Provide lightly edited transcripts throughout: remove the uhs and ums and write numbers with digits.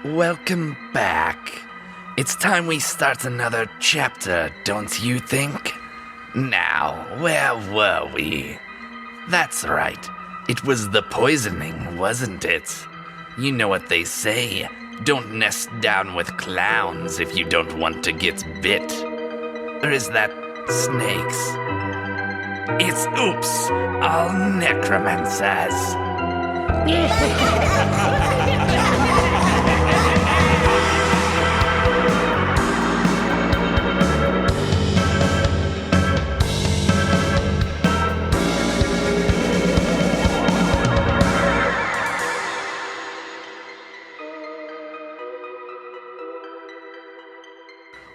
Welcome back. It's time we start another chapter, don't you think? Now, where were we? That's right. It was the poisoning, wasn't it? You know what they say. Don't nest down with clowns if you don't want to get bit. Or is that snakes? It's oops, all necromancers.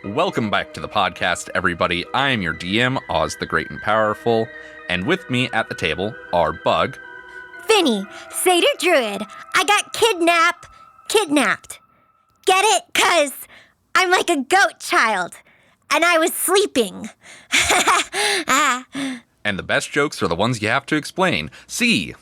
Welcome back to the podcast, everybody. I am your DM, Oz the Great and Powerful, and with me at the table are Bug, Finny, Satyr Druid. I got kidnapped. Get it? 'Cause I'm like a goat child, and I was sleeping. and the best jokes are the ones you have to explain. C.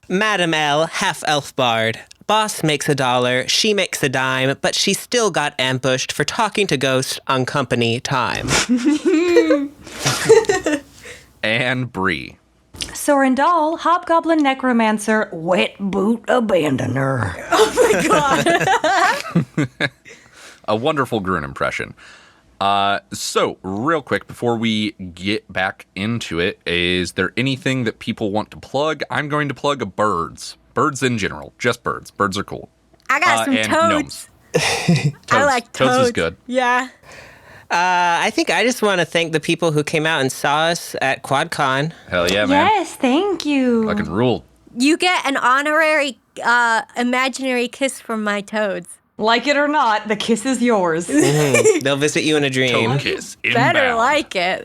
Madam L, half-elf bard. Boss makes $1, she makes a dime, but she still got ambushed for talking to ghosts on company time. And Bree. Sorrin Doll, Hobgoblin Necromancer, Wet Boot Abandoner. Oh my god. A wonderful Grun impression. So, real quick, before we get back into it, is there anything that people want to plug? I'm going to plug birds. Birds in general. Just birds. Birds are cool. I got some and toads. Toads. I like toads. Toads is good. Yeah. I think I just want to thank the people who came out and saw us at QuadCon. Hell yeah, man. Yes, thank you. Fucking rule. You get an honorary imaginary kiss from my toads. Like it or not, the kiss is yours. They'll visit you in a dream. Toad kiss inbound. Better like it.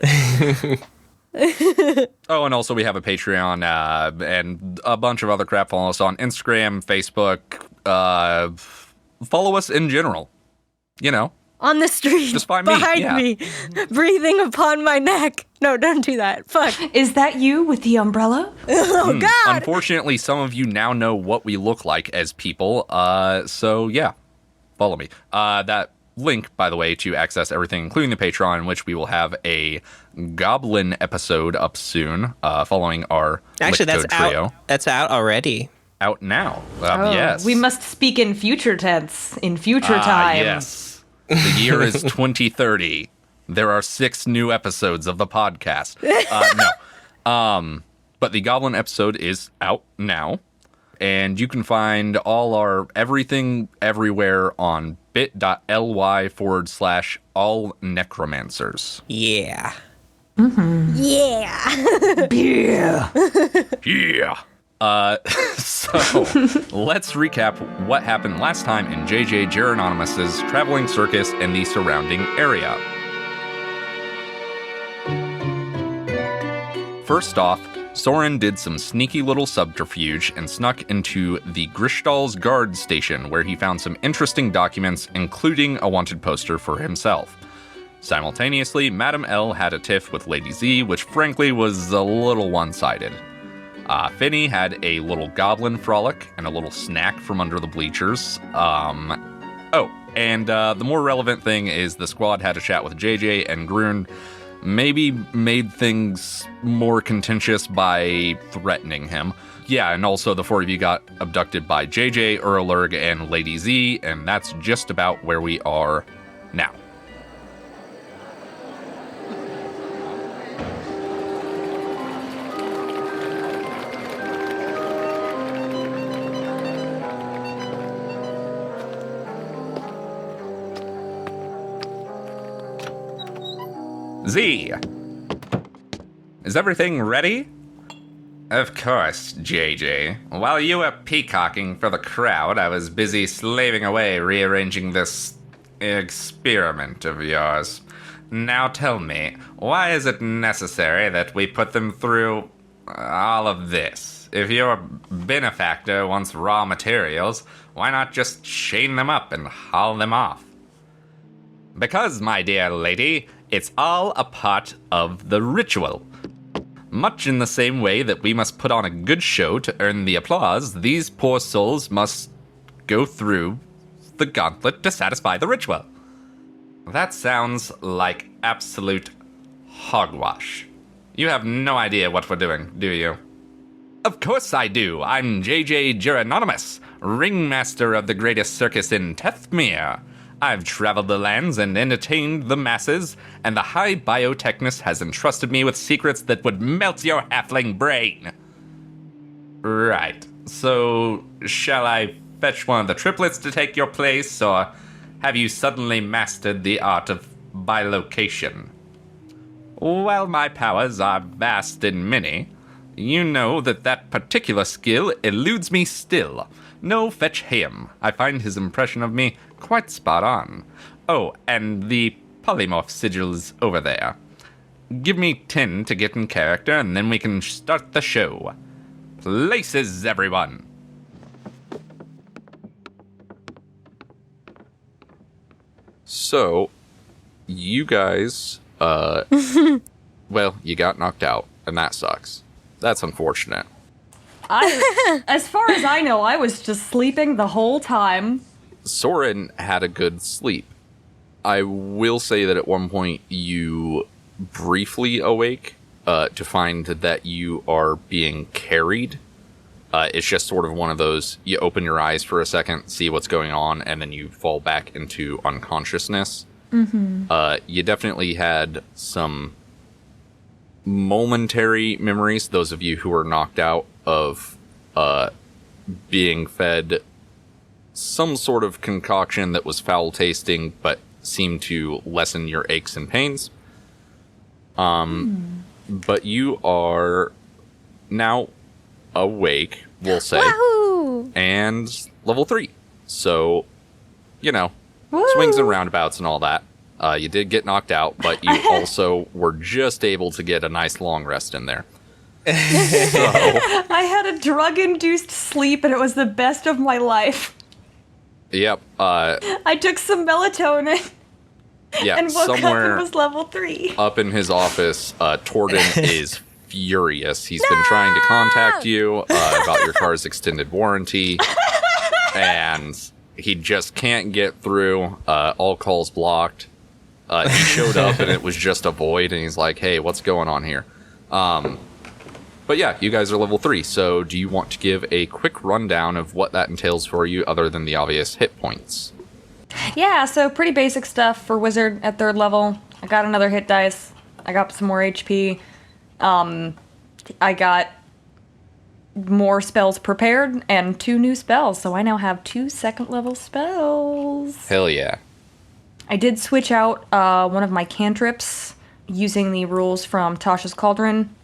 Oh, and also we have a Patreon and a bunch of other crap. Follow us on Instagram, Facebook. Follow us in general. You know. On the street, Just by me, behind yeah. me, breathing upon my neck. No, don't do that. Fuck. Is that you with the umbrella? Oh, God. Unfortunately, some of you now know what we look like as people. So yeah, follow me. That link, by the way, to access everything, including the Patreon, in which we will have a Goblin episode up soon, following our Actually, Lick that's Code trio. out. That's out already. Out now. Oh, Yes. We must speak in future tense, in future time. Yes. The year is 2030. There are 6 new episodes of the podcast. No. But the Goblin episode is out now. And you can find all our everything everywhere on bit.ly/all necromancers. Yeah. Yeah. Yeah. So let's recap what happened last time in JJ Gerononymous's traveling circus and the surrounding area. First off, Sorrin did some sneaky little subterfuge and snuck into the Gristal's guard station, where he found some interesting documents, including a wanted poster for himself. Simultaneously, Madam L had a tiff with Lady Z, which frankly was a little one-sided. Finny had a little goblin frolic and a little snack from under the bleachers. The more relevant thing is the squad had a chat with JJ, and Grun maybe made things more contentious by threatening him. Yeah, and also the 4 of you got abducted by JJ, Erlurg, and Lady Z, and that's just about where we are now. Z, is everything ready? Of course, JJ. While you were peacocking for the crowd, I was busy slaving away rearranging this experiment of yours. Now tell me, why is it necessary that we put them through all of this? If your benefactor wants raw materials, why not just chain them up and haul them off? Because, my dear lady, it's all a part of the ritual. Much in the same way that we must put on a good show to earn the applause, these poor souls must go through the gauntlet to satisfy the ritual. That sounds like absolute hogwash. You have no idea what we're doing, do you? Of course I do. I'm JJ Gerononimus, ringmaster of the greatest circus in Tethmere. I've traveled the lands and entertained the masses, and the High Biotechnist has entrusted me with secrets that would melt your halfling brain. Right. So, shall I fetch one of the triplets to take your place, or have you suddenly mastered the art of bilocation? While my powers are vast and many, you know that particular skill eludes me still. No, fetch him. I find his impression of me quite spot on. Oh, and the polymorph sigil is over there. Give me 10 to get in character, and then we can start the show. Places, everyone! So, you guys, well, you got knocked out, and that sucks. That's unfortunate. As far as I know, I was just sleeping the whole time. Sorrin had a good sleep. I will say that at one point you briefly awake to find that you are being carried. It's just sort of one of those, you open your eyes for a second, see what's going on, and then you fall back into unconsciousness. You definitely had some momentary memories, those of you who were knocked out, of being fed some sort of concoction that was foul tasting but seemed to lessen your aches and pains. But you are now awake, we'll say, Wahoo! and level 3. So, you know, Woo! swings and roundabouts and all that. You did get knocked out, but you also were just able to get a nice long rest in there. So, I had a drug-induced sleep, and it was the best of my life. yep. I took some melatonin Yeah, and woke up somewhere and was level 3. up in his office, Torden is furious. He's been trying to contact you about your car's extended warranty, and he just can't get through. All calls blocked. He showed up, and it was just a void, and he's like, hey, what's going on here? But yeah, you guys are level 3, so do you want to give a quick rundown of what that entails for you, other than the obvious hit points? Yeah, so pretty basic stuff for wizard at 3rd level. I got another hit dice. I got some more HP. I got more spells prepared and 2 new spells, so I now have 2 2nd level spells. Hell yeah. I did switch out one of my cantrips using the rules from Tasha's Cauldron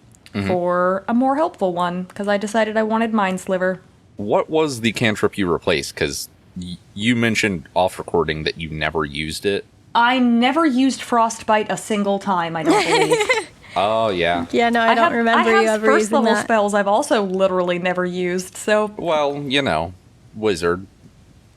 for a more helpful one, because I decided I wanted Mind Sliver. What was the cantrip you replaced? Because you mentioned off recording that you never used it. I never used Frostbite a single time, I don't believe. Oh, yeah. Yeah, no, I don't remember you have ever first using level that. spells I've also literally never used, so... Well, you know, wizard.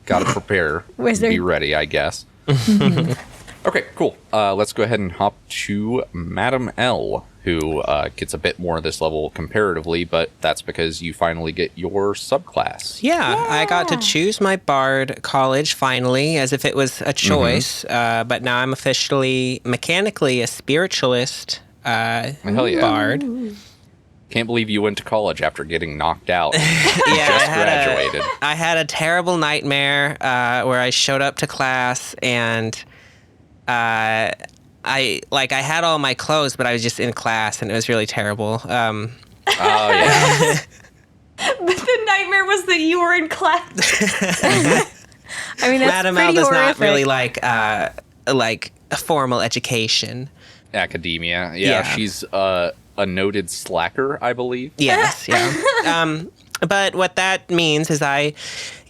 Gotta prepare. Wizard. Be ready, I guess. Okay, cool. Let's go ahead and hop to Madam L, who gets a bit more of this level comparatively, but that's because you finally get your subclass. Yeah, I got to choose my bard college finally, as if it was a choice. But now I'm officially, mechanically, a spiritualist Hell yeah. bard. Can't believe you went to college after getting knocked out. Yeah, Just graduated. I had a terrible nightmare where I showed up to class and I had all my clothes, but I was just in class, and it was really terrible. Oh, yeah. But the nightmare was that you were in class. I mean, that's Madam L pretty does horrific. not really like a formal education. Academia. Yeah, Yeah. she's a noted slacker, I believe. Yes, yeah. But what that means is I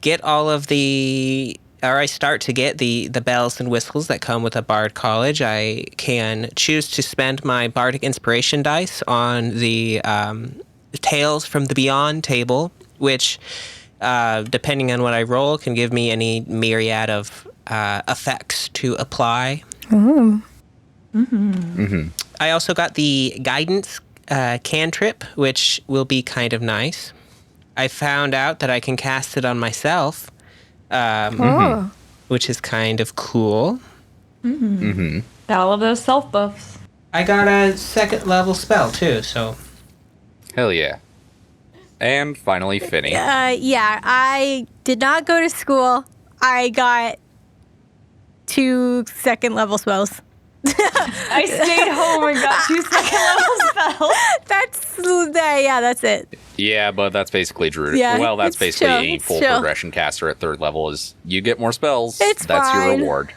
get all of I start to get the bells and whistles that come with a bard college. I can choose to spend my bardic inspiration dice on the Tales from the Beyond table, which, depending on what I roll, can give me any myriad of effects to apply. I also got the guidance cantrip, which will be kind of nice. I found out that I can cast it on myself. which is kind of cool. Got all of those self buffs. I got a 2nd level spell, too, so... Hell yeah. And finally, Finny. Yeah, I did not go to school. I got 2 2nd level spells. I stayed home and got 2 second level spells. That's it. Yeah, but that's basically Druid. Yeah, well, that's it's basically chill, a it's full chill. progression caster at 3rd level is you get more spells. It's that's your fine. reward.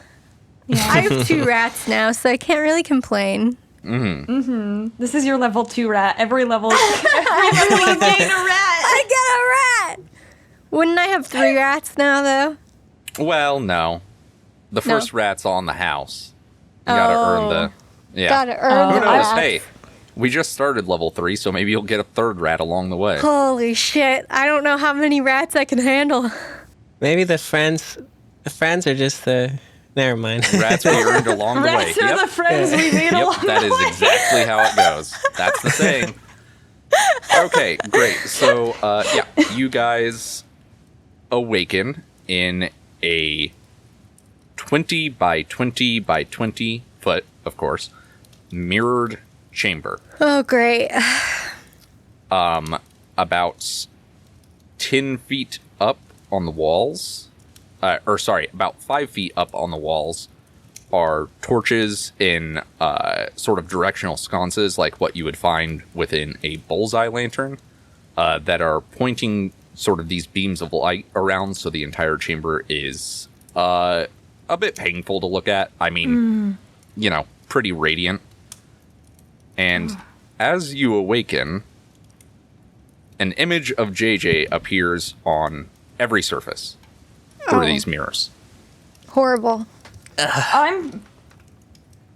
I have 2 rats now, so I can't really complain. This is your level 2 rat. Every level you gain a rat. I get a rat! Wouldn't I have 3 rats now, though? Well, no. The first rat's on the house. You gotta earn the... Yeah. Gotta earn Who the knows? rats. Hey, we just started level 3, so maybe you'll get a 3rd rat along the way. Holy shit, I don't know how many rats I can handle. Maybe the friends are just the... Never mind. Rats we earned along the way. Rats are the friends we made Yep, along that the is way. exactly how it goes. That's the saying. Okay, great. So, you guys awaken in a 20 by 20 by 20 foot, of course, mirrored chamber. Oh, great. About 10 feet up on the walls, about 5 feet up on the walls are torches in sort of directional sconces like what you would find within a bullseye lantern that are pointing sort of these beams of light around, so the entire chamber is a bit painful to look at. I mean, pretty radiant. And as you awaken, an image of JJ appears on every surface through these mirrors. Horrible.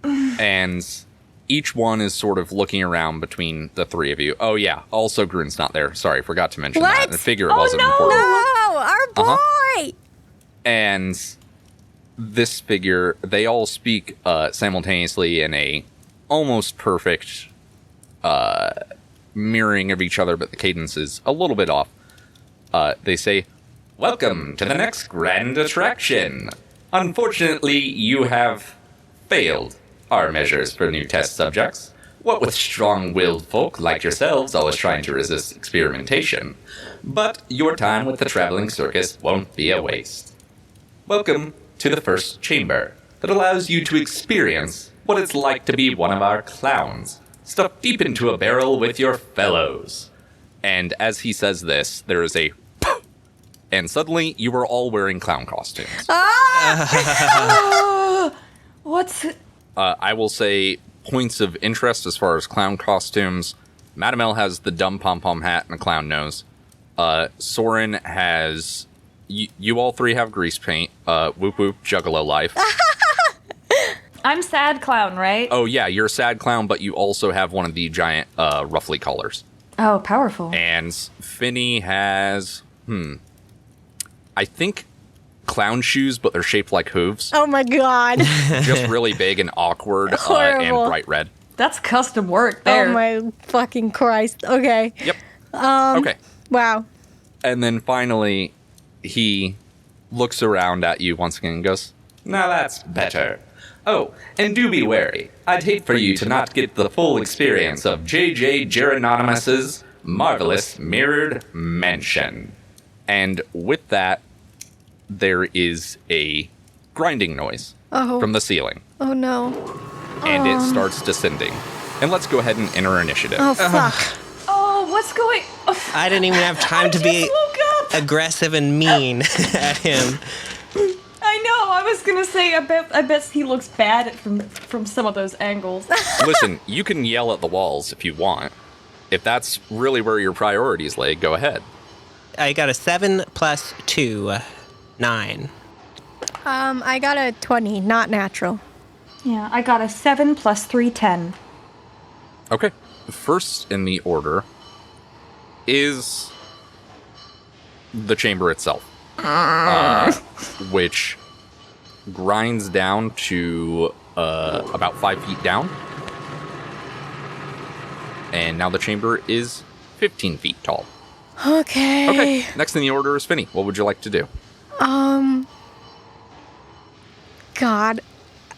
And each one is sort of looking around between the 3 of you. Oh, yeah. Also, Grun's not there. Sorry, forgot to mention that. What? I figure it wasn't important. No, our boy! And this figure, they all speak simultaneously in a almost perfect mirroring of each other, but the cadence is a little bit off. They say, "Welcome to the next grand attraction. Unfortunately, you have failed our measures for new test subjects. What with strong-willed folk like yourselves always trying to resist experimentation. But your time with the traveling circus won't be a waste. Welcome to the first chamber that allows you to experience what it's like to be one of our clowns, stuffed deep into a barrel with your fellows." And as he says this, there is a and suddenly you are all wearing clown costumes. What's... I will say points of interest as far as clown costumes. Madam L has the dumb pom-pom hat and a clown nose. Sorrin has... You all 3 have grease paint. Whoop whoop, juggalo life. I'm sad clown, right? Oh yeah, you're a sad clown, but you also have one of the giant ruffly collars. Oh, powerful. And Finny has... I think clown shoes, but they're shaped like hooves. Oh my god. Just really big and awkward and Horrible. bright red. That's custom work there. Oh my fucking Christ. Okay. Yep. Okay. Wow. And then finally, he looks around at you once again and goes, "Now that's better. Oh, and do be wary. I'd hate for you to not get the full experience of J.J. Gerononimus's marvelous mirrored mansion." And with that, there is a grinding noise from the ceiling. Oh no. And it starts descending. And let's go ahead and enter initiative. Oh fuck. Oh, what's going... I didn't even have time to be woke up. aggressive and mean at him. I know. I was gonna say. I bet he looks bad from some of those angles. Listen, you can yell at the walls if you want. If that's really where your priorities lay, go ahead. I got a 7 plus 2, 9. I got a 20, not natural. Yeah, I got a 7 plus 3, 10. Okay. First in the order is the chamber itself, which grinds down to about 5 feet down. And now the chamber is 15 feet tall. Okay. Okay, next in the order is Finny. What would you like to do? God.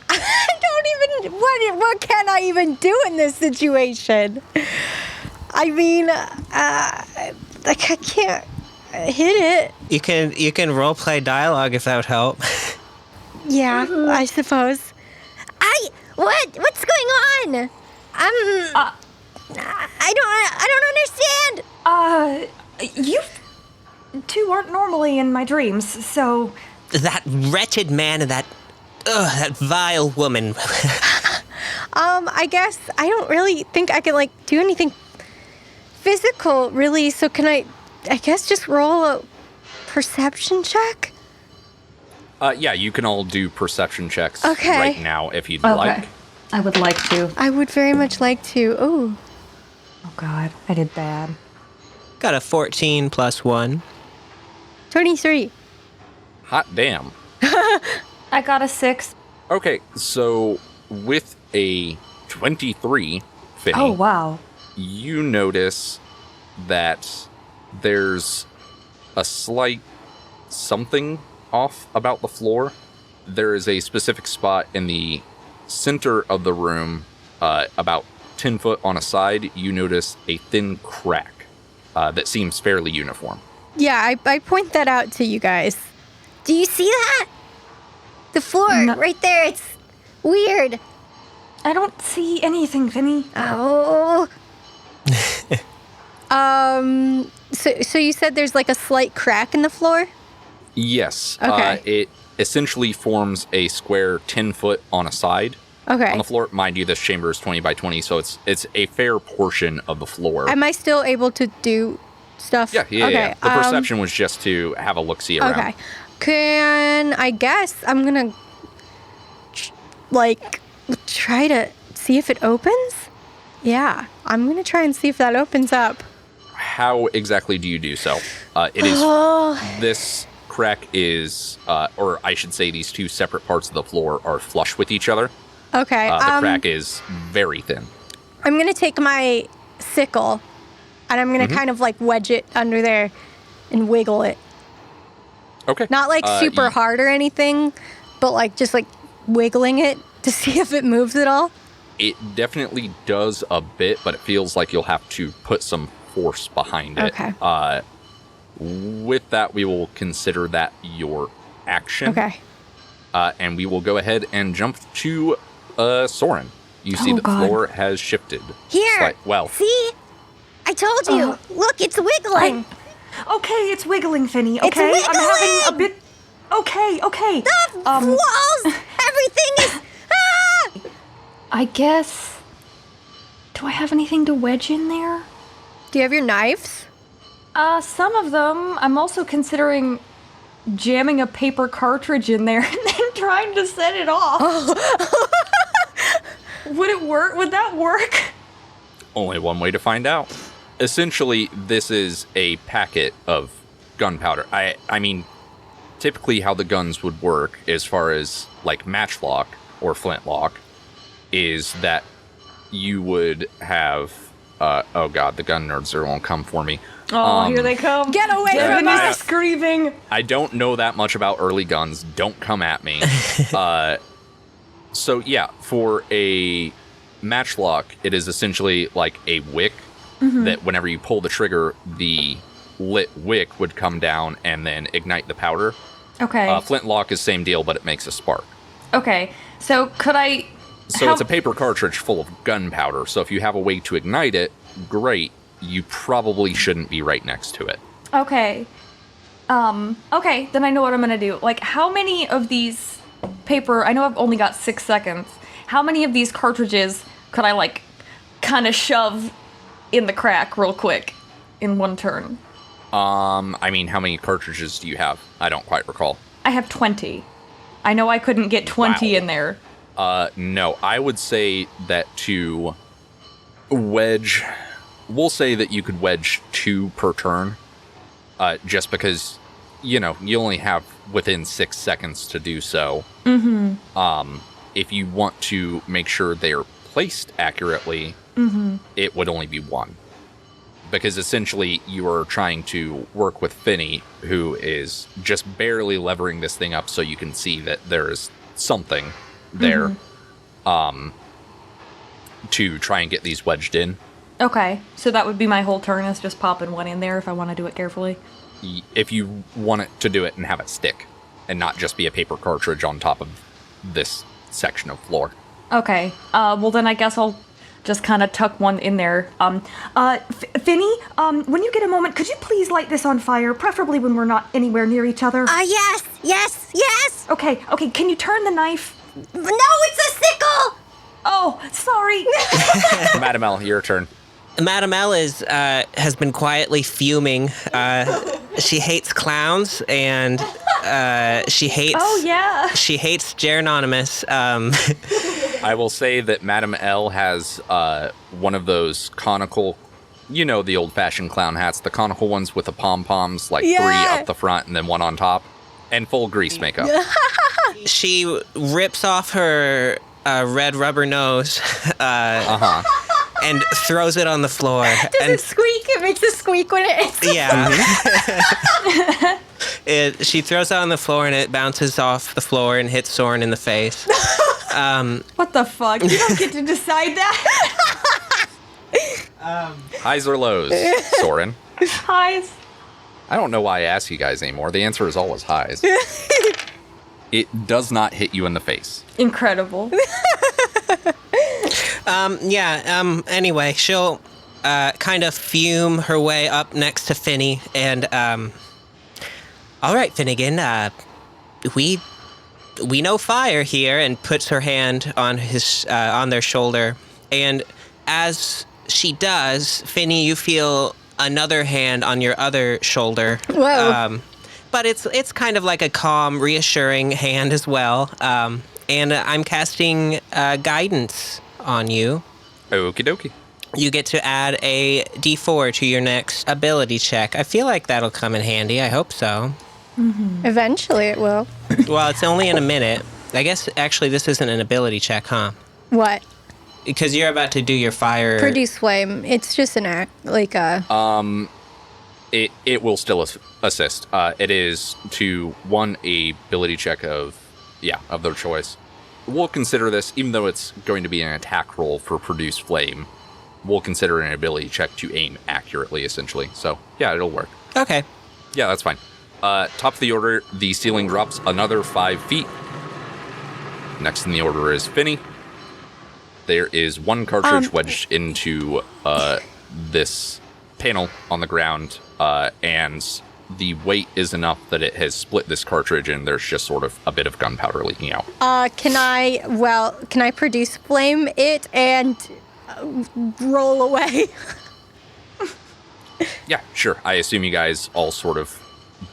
I don't even, what can I even do in this situation? I mean, like I can't hit it. You can role play dialogue if that would help. Yeah, I suppose. What's going on? I don't understand. You two aren't normally in my dreams, so... That wretched man and that vile woman. I guess I don't really think I can, like, do anything physical, really, so can I guess just roll a perception check? Yeah, you can all do perception checks Okay. right now if you'd Okay. like. I would like to. I would very much like to. Ooh. Oh, God. I did bad. Got a 14 plus 1. 23. Hot damn. I got a 6. Okay, so with a 23, Finny, Oh, wow. you notice that there's a slight something off about the floor. There is a specific spot in the center of the room, about 10 foot on a side. You notice a thin crack that seems fairly uniform. Yeah, I point that out to you guys. Do you see that? The floor, No. right there, it's weird. I don't see anything, Finny. Oh. So you said there's like a slight crack in the floor? Yes. Okay. It essentially forms a square 10 foot on a side Okay. on the floor. Mind you, this chamber is 20 by 20, so it's a fair portion of the floor. Am I still able to do stuff? Yeah. Okay. The perception was just to have a look-see around. Okay. Can I guess I'm gonna try to see if it opens? Yeah, I'm gonna try and see if that opens up. How exactly do you do so? It is this crack is, or I should say, these two separate parts of the floor are flush with each other. Okay. The crack is very thin. I'm gonna take my sickle and I'm gonna kind of like wedge it under there and wiggle it. Okay. Not like super hard or anything, but like just like wiggling it to see if it moves at all. It definitely does a bit, but it feels like you'll have to put some force behind it. Okay. With that, we will consider that your action. Okay. And we will go ahead and jump to Sorrin. You see the God. floor has shifted. Here. Well, See? I told you. Look, it's wiggling. Okay, it's wiggling, Finny, okay? It's I'm having a wiggling! bit... Okay. The walls, everything is. Ah! I guess... Do I have anything to wedge in there? Do you have your knives? Some of them. I'm also considering jamming a paper cartridge in there and then trying to set it off. Would it work? Would that work? only one way to find out. Essentially, this is a packet of gunpowder. I mean, typically how the guns would work as far as like matchlock or flintlock is that you would have oh god, the gun nerds are gonna come for me. Oh, here they come. Get away Devin from us! is screaming. I don't know that much about early guns. Don't come at me. So yeah, for a matchlock, it is essentially like a wick that whenever you pull the trigger, the lit wick would come down and then ignite the powder. Okay. Flintlock is same deal, but it makes a spark. Okay. So could I... So it's a paper cartridge full of gunpowder. So if you have a way to ignite it, great. You probably shouldn't be right next to it. Okay. Okay, then I know what I'm gonna do. Like, how many of these paper... I know I've only got 6 seconds. How many of these cartridges could I, like, kind of shove in the crack real quick in one turn? I mean, how many cartridges do you have? I don't quite recall. I have 20. I know I couldn't get 20 Wow. in there. No, I would say that to wedge, we'll say that you could wedge 2 per turn, just because, you know, you only have within 6 seconds to do so. If you want to make sure they're placed accurately, it would only be 1. Because essentially you are trying to work with Finny, who is just barely levering this thing up so you can see that there is something there to try and get these wedged in. Okay, so that would be my whole turn, is just popping one in there if I want to do it carefully. If you want it to do it and have it stick and not just be a paper cartridge on top of this section of floor. Okay, well then I guess I'll just kind of tuck one in there. Finny, when you get a moment, could you please light this on fire, preferably when we're not anywhere near each other? Yes. Okay, can you turn the knife? No, it's a sickle! Oh, sorry. Madam L, your turn. Madam L has been quietly fuming. She hates clowns, and she hates. Oh yeah. She hates Gerononimus. I will say that Madam L has one of those conical, the old-fashioned clown hats, the conical ones with the pom-poms, like 3 up the front and then 1 on top, and full grease makeup. She rips off her red rubber nose. And throws it on the floor. Does it squeak? It makes a squeak when it hits. Yeah. She throws it on the floor and it bounces off the floor and hits Sorrin in the face. What the fuck? You don't get to decide that. Highs or lows, Sorrin? Highs. I don't know why I ask you guys anymore. The answer is always highs. It does not hit you in the face. Incredible. Anyway, she'll kind of fume her way up next to Finny, and all right, Finnegan, we know fire here, and puts her hand on on their shoulder, and as she does, Finny, you feel another hand on your other shoulder. Whoa. But it's kind of like a calm, reassuring hand as well. And I'm casting guidance on you. Okie dokie. You get to add a D4 to your next ability check. I feel like that'll come in handy. I hope so. Eventually it will. Well, it's only in a minute. I guess, actually, this isn't an ability check, huh? What? Because you're about to do your fire... Produce flame. It's just an act, like a... It will still assist. It is to one a ability check of their choice. We'll consider this, even though it's going to be an attack roll for produce flame, we'll consider an ability check to aim accurately, essentially. So, yeah, it'll work. Okay. Yeah, that's fine. Top of the order, the ceiling drops another 5 feet. Next in the order is Finny. There is 1 cartridge wedged into this panel on the ground, and the weight is enough that it has split this cartridge, and there's just sort of a bit of gunpowder leaking out. Can I produce flame it and roll away? Yeah, sure. I assume you guys all sort of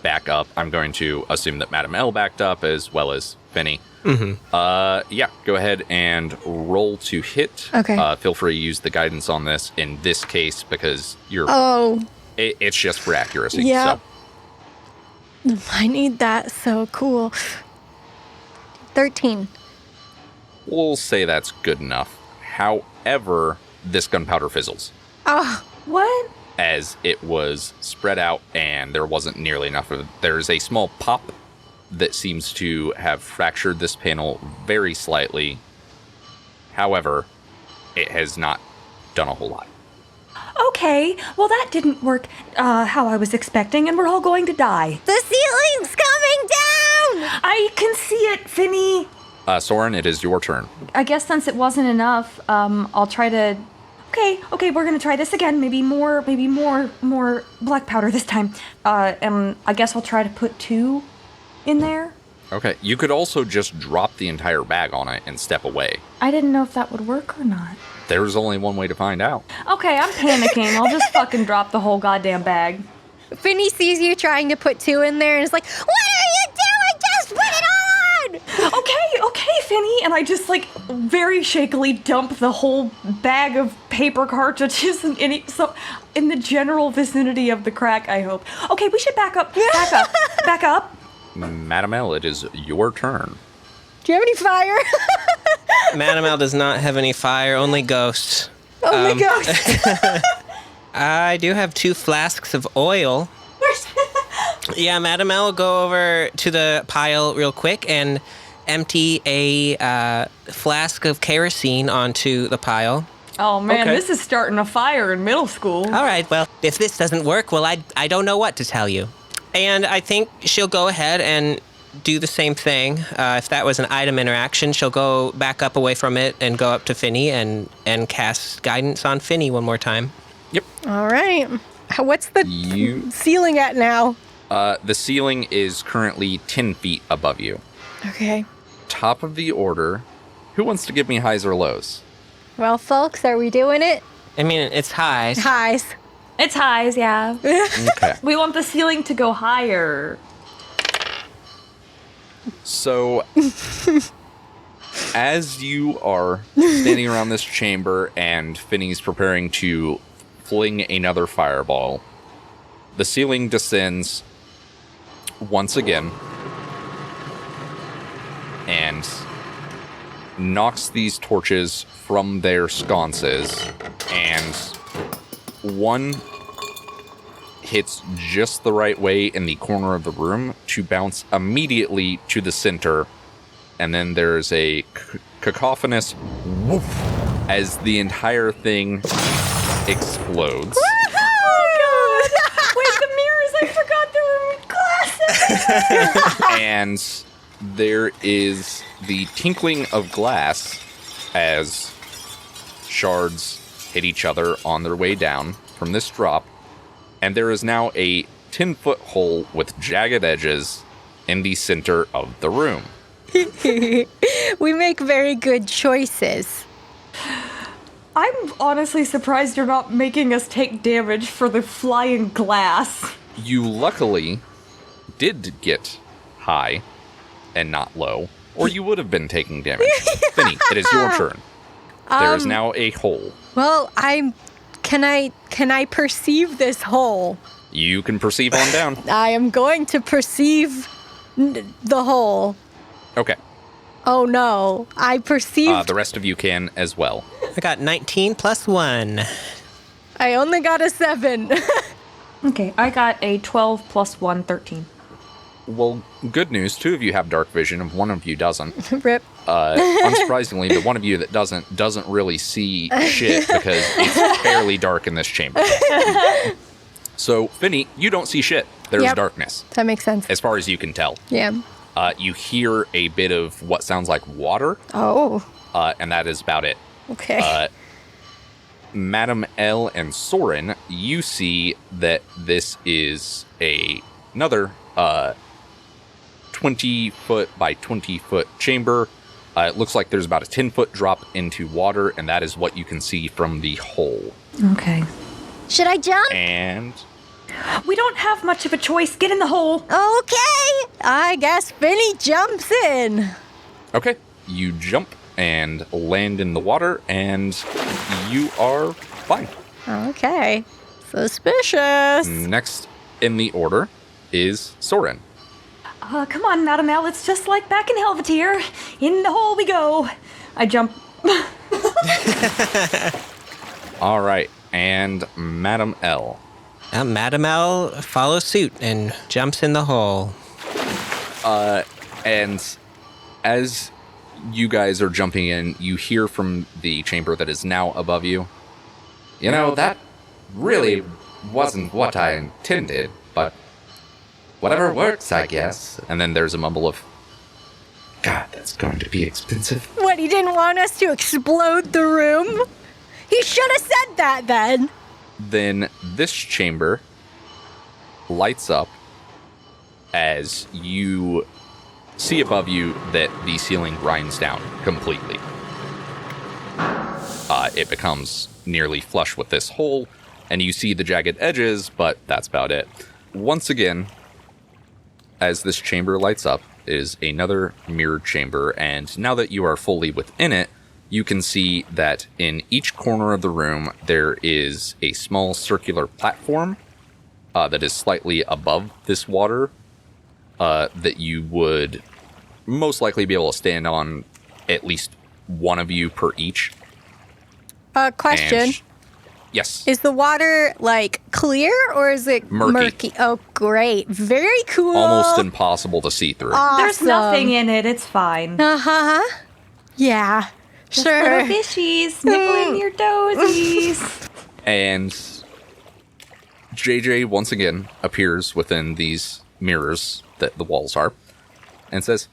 back up. I'm going to assume that Madam L backed up as well as Finny. Yeah, go ahead and roll to hit. Okay. Feel free to use the guidance on this in this case because you're... It's just for accuracy. Yeah. So. I need that. So cool. 13. We'll say that's good enough. However, this gunpowder fizzles. Oh, What? As it was spread out and there wasn't nearly enough of it. There's a small pop that seems to have fractured this panel very slightly. However, it has not done a whole lot. Okay, well that didn't work how I was expecting, and we're all going to die. the ceiling's coming down! I can see it, Finny. Sorrin, it is your turn. I guess since it wasn't enough, I'll try to... Okay, we're gonna try this again. Maybe more black powder this time. And I guess I'll try to put 2 in there. Okay, you could also just drop the entire bag on it and step away. I didn't know if that would work or not. There's only one way to find out. Okay, I'm panicking. I'll just fucking drop the whole goddamn bag. Finny sees you trying to put 2 in there and is like, what are you doing? Just put it on! Okay, Finny. And I just, very shakily dump the whole bag of paper cartridges in the general vicinity of the crack, I hope. Okay, we should back up. Back up. Madam L, it is your turn. Do you have any fire? Madam L does not have any fire, only ghosts. Oh my gosh. I do have 2 flasks of oil. Yeah, Madam L will go over to the pile real quick and empty a flask of kerosene onto the pile. Oh man, Okay. this is starting a fire in middle school. All right, well, if this doesn't work, well, I don't know what to tell you. And I think she'll go ahead and do the same thing. If that was an item interaction, she'll go back up away from it and go up to Finny and cast guidance on Finny one more time. All right. What's the ceiling at now? The ceiling is currently 10 feet above you. Okay. Top of the order. Who wants to give me highs or lows? Well, folks, are we doing it? I mean, it's high. Highs. It's highs, yeah. Okay. We want the ceiling to go higher. So, as you are standing around this chamber and Finny's preparing to fling another fireball, the ceiling descends once again and knocks these torches from their sconces, and one hits just the right way in the corner of the room to bounce immediately to the center, and then there's a cacophonous woof as the entire thing explodes. Oh god! Wait, the mirrors! I forgot there were glasses! And there is the tinkling of glass as shards hit each other on their way down from this drop. And there is now a 10-foot hole with jagged edges in the center of the room. We make very good choices. I'm honestly surprised you're not making us take damage for the flying glass. You luckily did get high and not low, or you would have been taking damage. Finny, it is your turn. There is now a hole. Well, Can I perceive this hole? You can perceive on down. I am going to perceive the hole. Okay. Oh no, I perceived. The rest of you can as well. I got 19 plus 1. I only got a 7. Okay, I got a 12 plus 1, 13. Well, good news. 2 of you have dark vision, and 1 of you doesn't. Rip. Unsurprisingly, the one of you that doesn't really see shit because it's fairly dark in this chamber. So, Finny, you don't see shit. There's Yep. darkness, That makes sense. as far as you can tell. Yeah. You hear a bit of what sounds like water, Oh. and that is about it. Okay. Madam L and Sorrin, you see that this is another 20-foot by 20-foot chamber. It looks like there's about a 10-foot drop into water, and that is what you can see from the hole. Okay. Should I jump? And We don't have much of a choice. Get in the hole. Okay. I guess Finny jumps in. okay, you jump and land in the water, and you are fine. Okay. Suspicious. Next in the order is Sorrin. Come on, Madam L. It's just like back in Helvetier. In the hole we go. I jump. All right, and Madam L. Madam L follows suit and jumps in the hole. And as you guys are jumping in, you hear from the chamber that is now above you. You know, that really wasn't what I intended, but whatever works, I guess. And then there's a mumble of, God, that's going to be expensive. What, he didn't want us to explode the room? He should have said that then. Then this chamber lights up as you see above you that the ceiling grinds down completely. It becomes nearly flush with this hole, and you see the jagged edges, but that's about it. Once again, as this chamber lights up, is another mirrored chamber, and now that you are fully within it, you can see that in each corner of the room there is a small circular platform that is slightly above this water that you would most likely be able to stand on, at least one of you per each. Question. And Yes. Is the water like clear or is it Murky. Oh, great. Very cool. Almost impossible to see through. There's nothing in it. It's fine. Uh-huh. Yeah. Sure. Little fishies nibbling your dozies. And JJ once again appears within these mirrors that the walls are and says,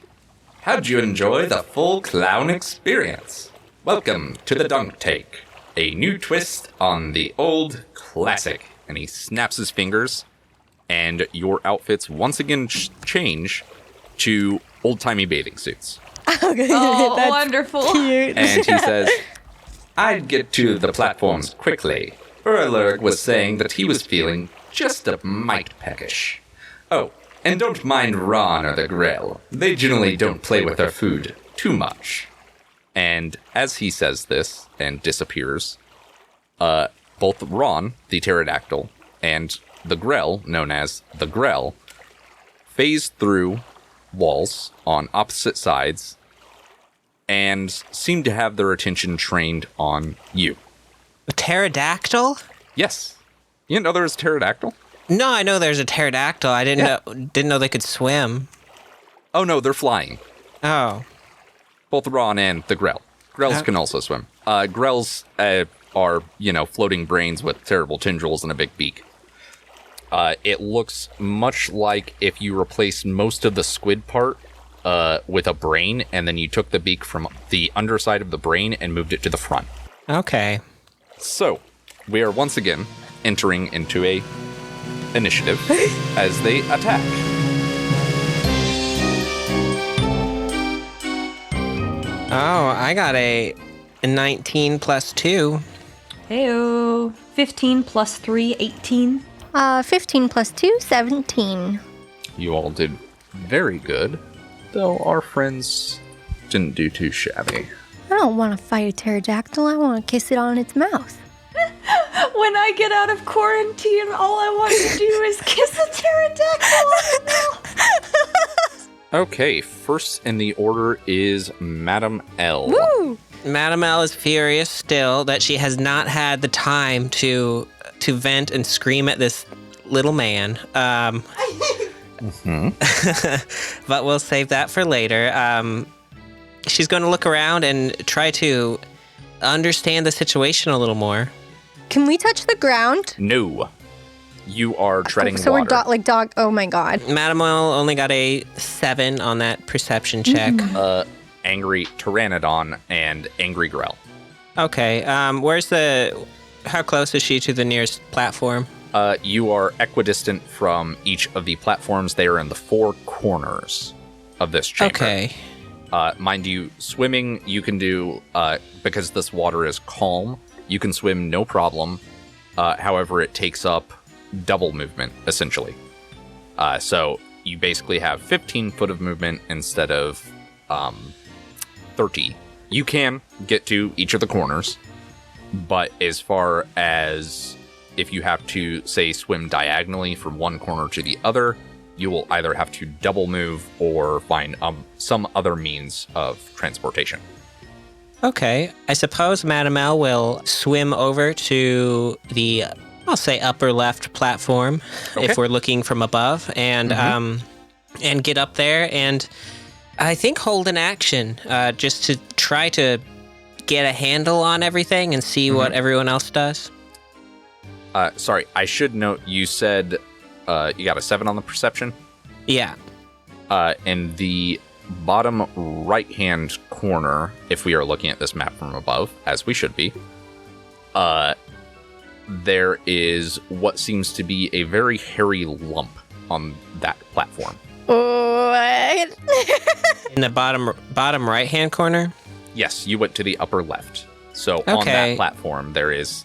How'd you enjoy the full clown experience? Welcome to the Dunk Take, a new twist on the old classic. and he snaps his fingers, and your outfits once again change to old-timey bathing suits. Oh, wonderful. Cute. And he says, I'd get to the platforms quickly. Erlurg was saying that he was feeling just a mite peckish. Oh, and don't mind Ron or the Grell. They generally don't play with their food too much. and as he says this and disappears, both Ron, the pterodactyl, and the Grell, known as the Grell, phase through walls on opposite sides and seem to have their attention trained on you. A pterodactyl? Yes. You didn't know there was a pterodactyl? No, I know there's a pterodactyl. I didn't know they could swim. Oh no, they're flying. Oh. Both Ron and the Grell. Grells can also swim. Grells are, floating brains with terrible tendrils and a big beak. It looks much like if you replaced most of the squid part with a brain, and then you took the beak from the underside of the brain and moved it to the front. Okay. So, we are once again entering into a initiative as they attack. Oh, I got a 19 plus 2. Heyo. 15 plus 3, 18. 15 plus 2, 17. You all did very good, though our friends didn't do too shabby. I don't want to fight a pterodactyl. I want to kiss it on its mouth. When I get out of quarantine, all I want to do is kiss a pterodactyl on the mouth. Okay, first in the order is Madame L. Woo! Madame L is furious still that she has not had the time to vent and scream at this little man. But we'll save that for later. She's going to look around and try to understand the situation a little more. Can we touch the ground? No. You are treading So water. we're dog. Oh my god. Madame L only got a 7 on that perception check. Angry Pteranodon and Angry Grell. Okay, how close is she to the nearest platform? You are equidistant from each of the platforms. They are in the 4 corners of this chamber. Okay. Mind you, swimming you can do, because this water is calm, you can swim no problem. However, it takes up double movement, essentially. So you basically have 15 foot of movement instead of 30. You can get to each of the corners, but as far as if you have to, say, swim diagonally from one corner to the other, you will either have to double move or find some other means of transportation. Okay, I suppose Madame L will swim over to the, I'll say, upper left platform, if we're looking from above, and get up there and I think hold an action just to try to get a handle on everything and see what everyone else does. Sorry, I should note you said you got a 7 on the perception. Yeah. In the bottom right-hand corner, if we are looking at this map from above, as we should be, there is what seems to be a very hairy lump on that platform. What? In the bottom right-hand corner? Yes, you went to the upper left. So on that platform, there is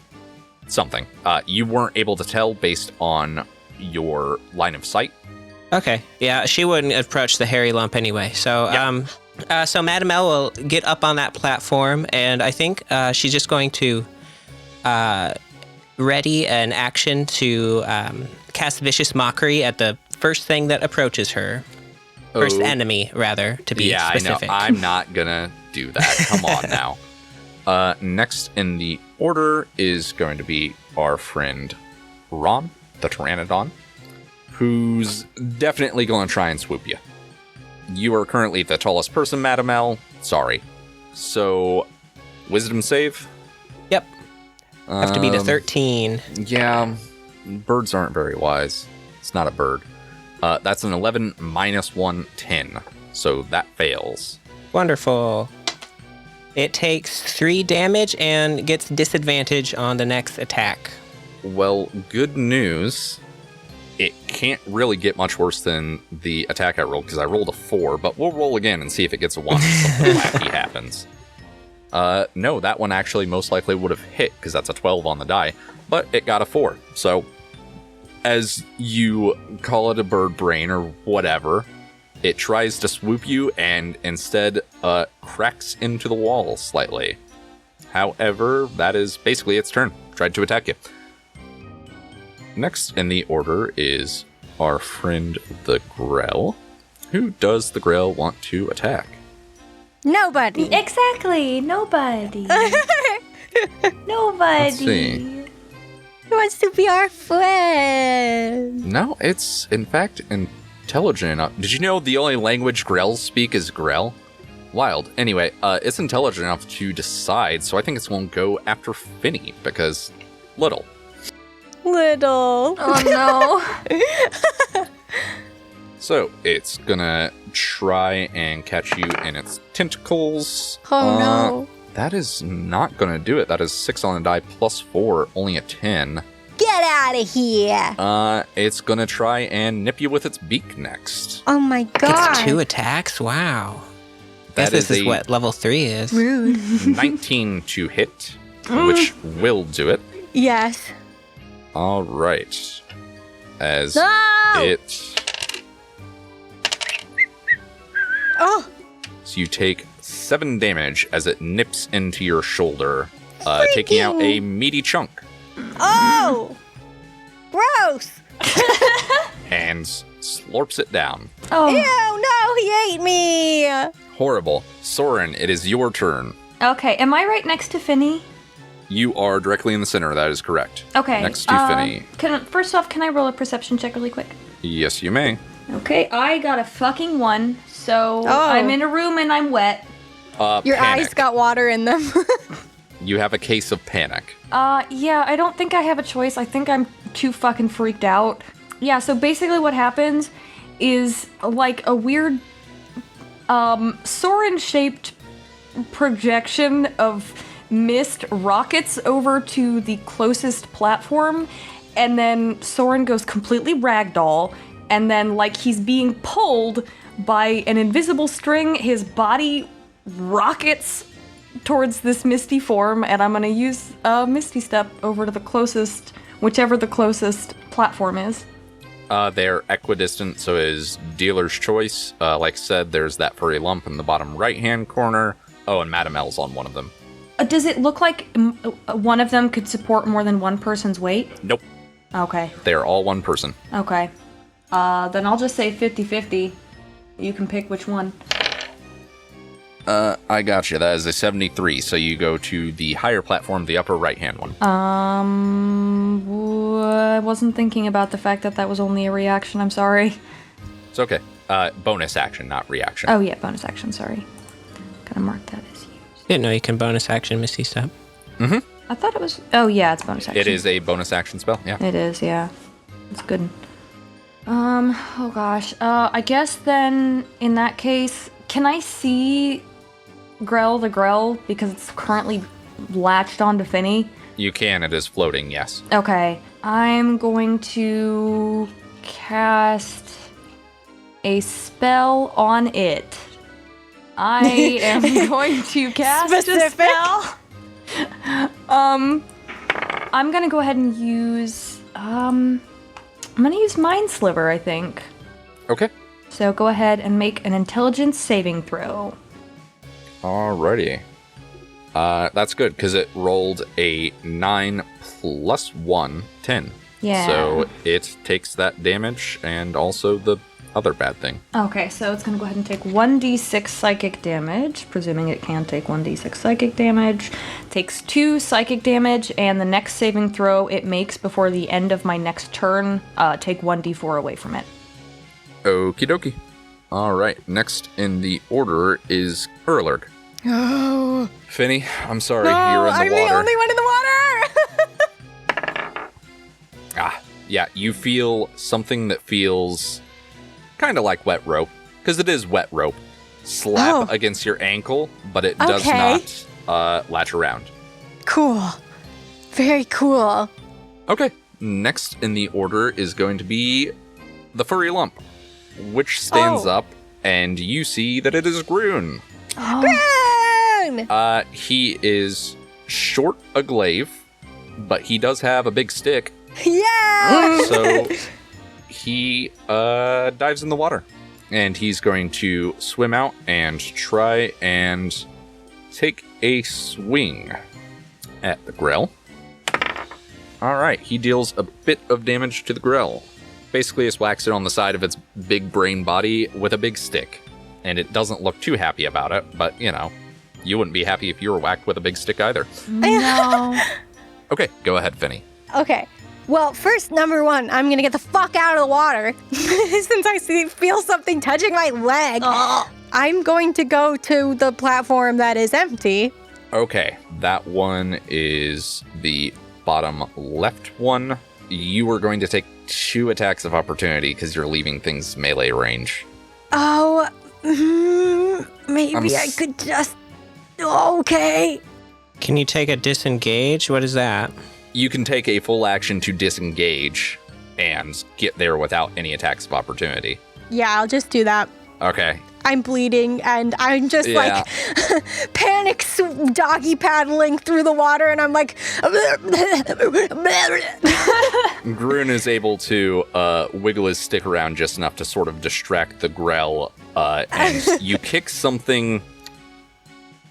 something. You weren't able to tell based on your line of sight. Okay. Yeah, she wouldn't approach the hairy lump anyway. So, so Madame L will get up on that platform, and I think she's just going to ready an action to cast Vicious Mockery at the first thing that approaches her. First enemy, rather, to be specific. I know. I'm not gonna do that. Come on now. Next in the order is going to be our friend Ron, the Pteranodon, who's definitely going to try and swoop you. You are currently the tallest person, Madam L. Sorry. So, wisdom save? Yep. Have to beat a 13. Yeah, birds aren't very wise. It's not a bird. That's an 11 minus 1, 10. So that fails. Wonderful. It takes 3 damage and gets disadvantage on the next attack. Well, good news. It can't really get much worse than the attack I rolled, because I rolled a 4, but we'll roll again and see if it gets a 1 and something wacky happens. No, that one actually most likely would have hit, because that's a 12 on the die, but it got a 4. So, as you call it a bird brain or whatever, it tries to swoop you and instead cracks into the wall slightly. However, that is basically its turn. Tried to attack you. Next in the order is our friend the Grell. Who does the Grell want to attack? Nobody. Exactly. Nobody. Nobody. Let's see. Who wants to be our friend? No, it's in fact intelligent enough. Did you know the only language Grells speak is Grell? Wild. Anyway, it's intelligent enough to decide, so I think it's going to go after Finny, because little. Little. Oh no. So, it's gonna try and catch you in its tentacles. Oh no. That is not gonna do it. That is 6 on the die plus 4, only a 10. Get out of here. It's gonna try and nip you with its beak next. Oh my god. Gets 2 attacks? Wow. That Guess this is a what level 3 is. Rude. 19 to hit, which will do it. Yes. All right. As No! it... Oh. So you take 7 damage as it nips into your shoulder, taking out a meaty chunk. Oh. Gross. And slurps it down. Oh. Ew, no, he ate me. Horrible. Sorrin, it is your turn. Okay. Am I right next to Finny? You are directly in the center, that is correct. Okay. Next to Finny. First off, can I roll a perception check really quick? Yes, you may. Okay, I got a fucking 1, so I'm in a room and I'm wet. Your Panic. eyes got water in them. You have a case of panic. Yeah, I don't think I have a choice. I think I'm too fucking freaked out. Yeah, so basically what happens is like a weird Sorrin-shaped projection of mist rockets over to the closest platform, and then Sorrin goes completely ragdoll, and then like he's being pulled by an invisible string, his body rockets towards this misty form, and I'm gonna use a misty step over to the closest, whichever the closest platform is. They're equidistant, so is dealer's choice. Like I said, there's that furry lump in the bottom right-hand corner. Oh, and Madam L's on one of them. Does it look like one of them could support more than one person's weight? Nope. Okay. They're all one person. Okay. Then I'll just say 50-50. You can pick which one. I got you. That is a 73, so you go to the higher platform, the upper right-hand one. I wasn't thinking about the fact that that was only a reaction. I'm sorry. It's okay. Bonus action, not reaction. Oh, yeah, bonus action. Sorry. Gotta mark that as used. Didn't know you can bonus action Misty Step. I thought it was... Oh, yeah, it's bonus action. It is a bonus action spell, yeah. It is, yeah. It's good. Oh gosh. I guess then, in that case, can I see Grell the Grell? Because it's currently latched onto Finny. You can. It is floating, yes. Okay. I'm going to cast a spell on it. I am going to cast Specific. a spell. I'm gonna go ahead and use I'm gonna use Mind Sliver, I think. Okay. So go ahead and make an intelligence saving throw. Alrighty. That's good, because it rolled a 9 plus 1, 10. Yeah. So it takes that damage and also the other bad thing. Okay, so it's gonna go ahead and take 1d6 psychic damage, presuming it can take 1d6 psychic damage. Takes 2 psychic damage, and the next saving throw it makes before the end of my next turn, take 1d4 away from it. Okie dokie. All right, next in the order is Erlerg. Oh, Finny, I'm sorry, no, you're in the I'm water. the only one in the water. Yeah, you feel something that feels kind of like wet rope, because it is wet rope. Slap against your ankle, but it does Okay. not latch around. Cool. Very cool. Okay, next in the order is going to be the furry lump, which stands up, and you see that it is Grun. Grun! He is short a glaive, but he does have a big stick, Yeah! so he dives in the water. And he's going to swim out and try and take a swing at the Grell. Alright, he deals a bit of damage to the Grell. Basically, it's whacks it on the side of its big brain body with a big stick. And it doesn't look too happy about it, but, you know, you wouldn't be happy if you were whacked with a big stick either. No. Okay, go ahead, Finny. Okay. Well, first, number one, I'm gonna get the fuck out of the water since I feel something touching my leg. I'm going to go to the platform that is empty. Okay, that one is the bottom left one. You are going to take 2 attacks of opportunity because you're leaving things melee range. Oh, maybe I could just. Okay. Can you take a disengage? What is that? You can take a full action to disengage and get there without any attacks of opportunity. Yeah, I'll just do that. Okay. I'm bleeding and I'm just Yeah. like panic doggy paddling through the water and I'm like. Grun is able to wiggle his stick around just enough to sort of distract the Grell, and you kick something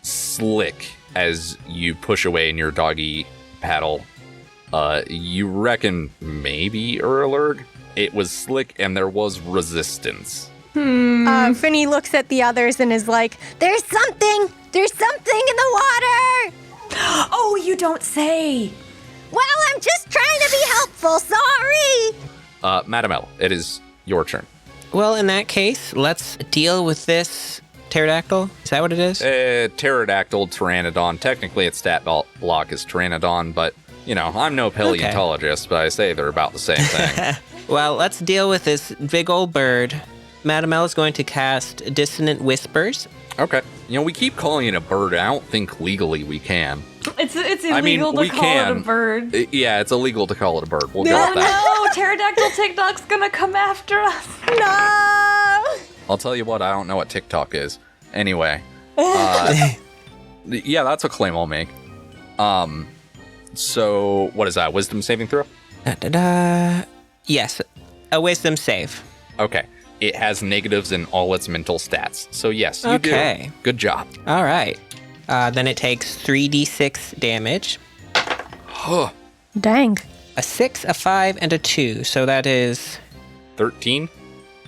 slick as you push away in your doggy paddle. You reckon maybe Erlerg? It was slick and there was resistance. Finny looks at the others and is like, there's something in the water. Oh, you don't say. Well, I'm just trying to be helpful. Sorry. Madam L, it is your turn. Well, in that case, let's deal with this pterodactyl. Is that what it is? Pterodactyl, Pteranodon. Technically, its stat block is Pteranodon, but, you know, I'm no paleontologist, but I say they're about the same thing. Well, let's deal with this big old bird. Madam L is going to cast Dissonant Whispers. Okay. You know, we keep calling it a bird. I don't think legally we can. It's illegal to call it a bird. Yeah, it's illegal to call it a bird. We'll go with that. No, pterodactyl TikTok's gonna come after us. No. I'll tell you what, I don't know what TikTok is. Anyway. Yeah, that's a claim I'll make. So, what is that? Wisdom saving throw? Yes, a wisdom save. Okay. It has negatives in all its mental stats. So, yes, you Okay. do. Good job. All right. Then it takes 3d6 damage. Dang. A 6, a 5, and a 2. So that is 13?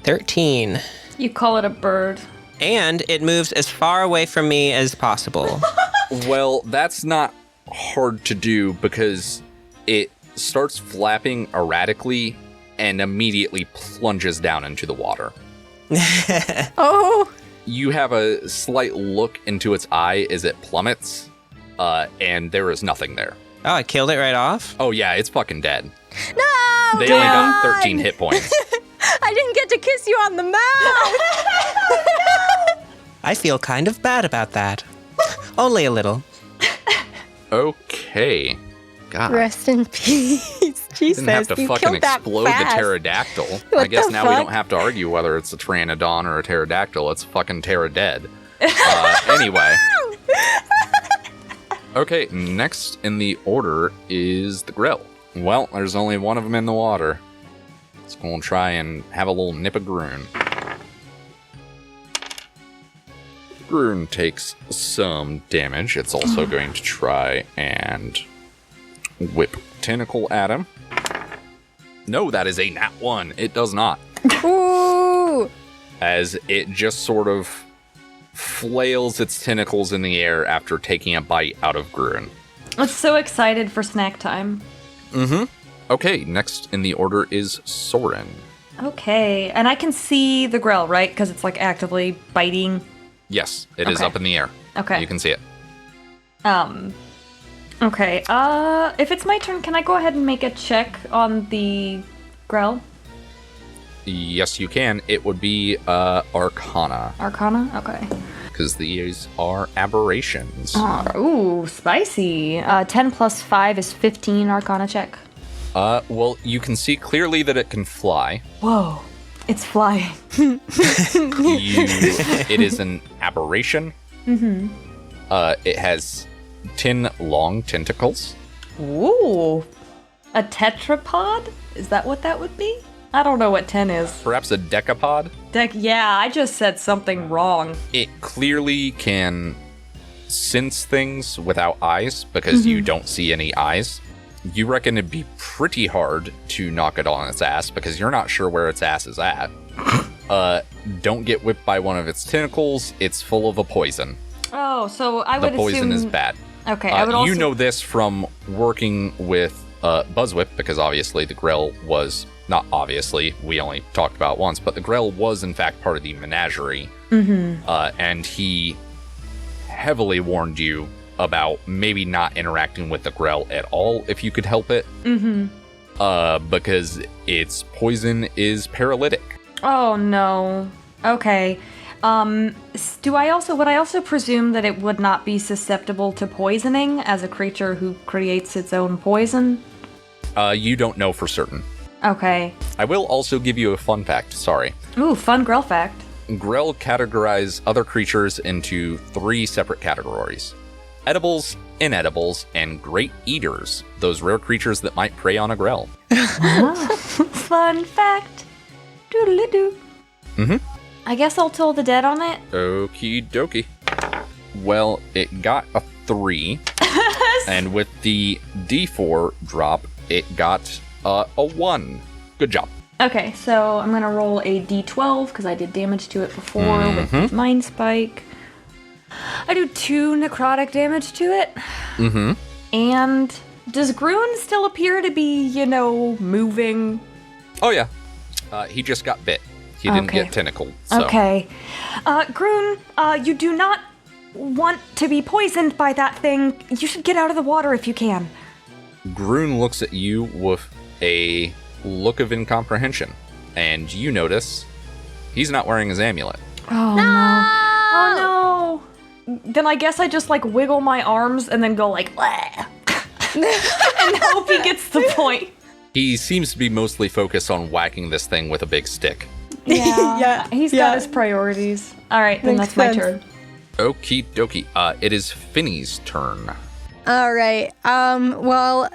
13. You call it a bird. And it moves as far away from me as possible. Well, that's not hard to do because it starts flapping erratically and immediately plunges down into the water. Oh. You have a slight look into its eye as it plummets, and there is nothing there. Oh, I killed it right off? Oh yeah, it's fucking dead. No. They only got 13 hit points. I didn't get to kiss you on the mouth. I feel kind of bad about that. Only a little. Okay. God. Rest in peace. Jesus, Didn't have to you fucking killed that explode the fast. pterodactyl. What I guess the now we fuck? don't have to argue whether it's a pteranodon or a pterodactyl. It's fucking pterodead. Anyway. Okay, next in the order is the Grill. Well, there's only one of them in the water. It's going to try and have a little nip of Grun. Grun takes some damage. It's also going to try and whip Tentacle at him. No, that is a nat 1. It does not. Ooh. As it just sort of flails its tentacles in the air after taking a bite out of Grun. I'm so excited for snack time. Okay, next in the order is Sorrin. Okay, and I can see the grill, right? Because it's like actively biting. Yes, it is Okay. up in the air. Okay. You can see it. Okay, if it's my turn, can I go ahead and make a check on the grill? Yes, you can. It would be Arcana, Arcana? Okay. because these are aberrations. Ooh, spicy. 10 plus 5 is 15 Arcana check. Well, you can see clearly that it can fly. Whoa, it's flying. It is an aberration. It has 10 long tentacles. Ooh, a tetrapod? Is that what that would be? I don't know what 10 is. Perhaps a decapod. Yeah, I just said something wrong. It clearly can sense things without eyes because you don't see any eyes. You reckon it'd be pretty hard to knock it on its ass because you're not sure where its ass is at. Don't get whipped by one of its tentacles. It's full of a poison. Oh, so I would The poison assume... is bad. Okay, I would also... You know this from working with Buzzwhip because obviously the Grell was... Not obviously, we only talked about it once, but the Grell was in fact part of the menagerie. And he heavily warned you about maybe not interacting with the Grell at all if you could help it. Because its poison is paralytic. Oh, no. Okay. Would I also presume that it would not be susceptible to poisoning as a creature who creates its own poison? You don't know for certain. Okay. I will also give you a fun fact, sorry. Ooh, fun grill fact. Grell categorize other creatures into 3 separate categories. Edibles, inedibles, and great eaters. Those rare creatures that might prey on a Grell. Fun fact. Doodle-doo. I guess I'll toll the dead on it. Okie dokie. Well, it got a 3. And with the D4 drop, it got a 1. Good job. Okay, so I'm gonna roll a d12 because I did damage to it before with Mind Spike. I do 2 necrotic damage to it. And does Grun still appear to be, moving? Oh, yeah. He just got bit. He didn't Okay. get tentacled. So. Okay. Grun, you do not want to be poisoned by that thing. You should get out of the water if you can. Grun looks at you with a look of incomprehension, and you notice he's not wearing his amulet. Oh, no. Oh, no. Then I guess I just, wiggle my arms and then go, "Bleh." And hope he gets the point. He seems to be mostly focused on whacking this thing with a big stick. Yeah. He's got his priorities. All right, then Makes that's my sense. turn. Okie dokie. It is Finny's turn. All right. Well,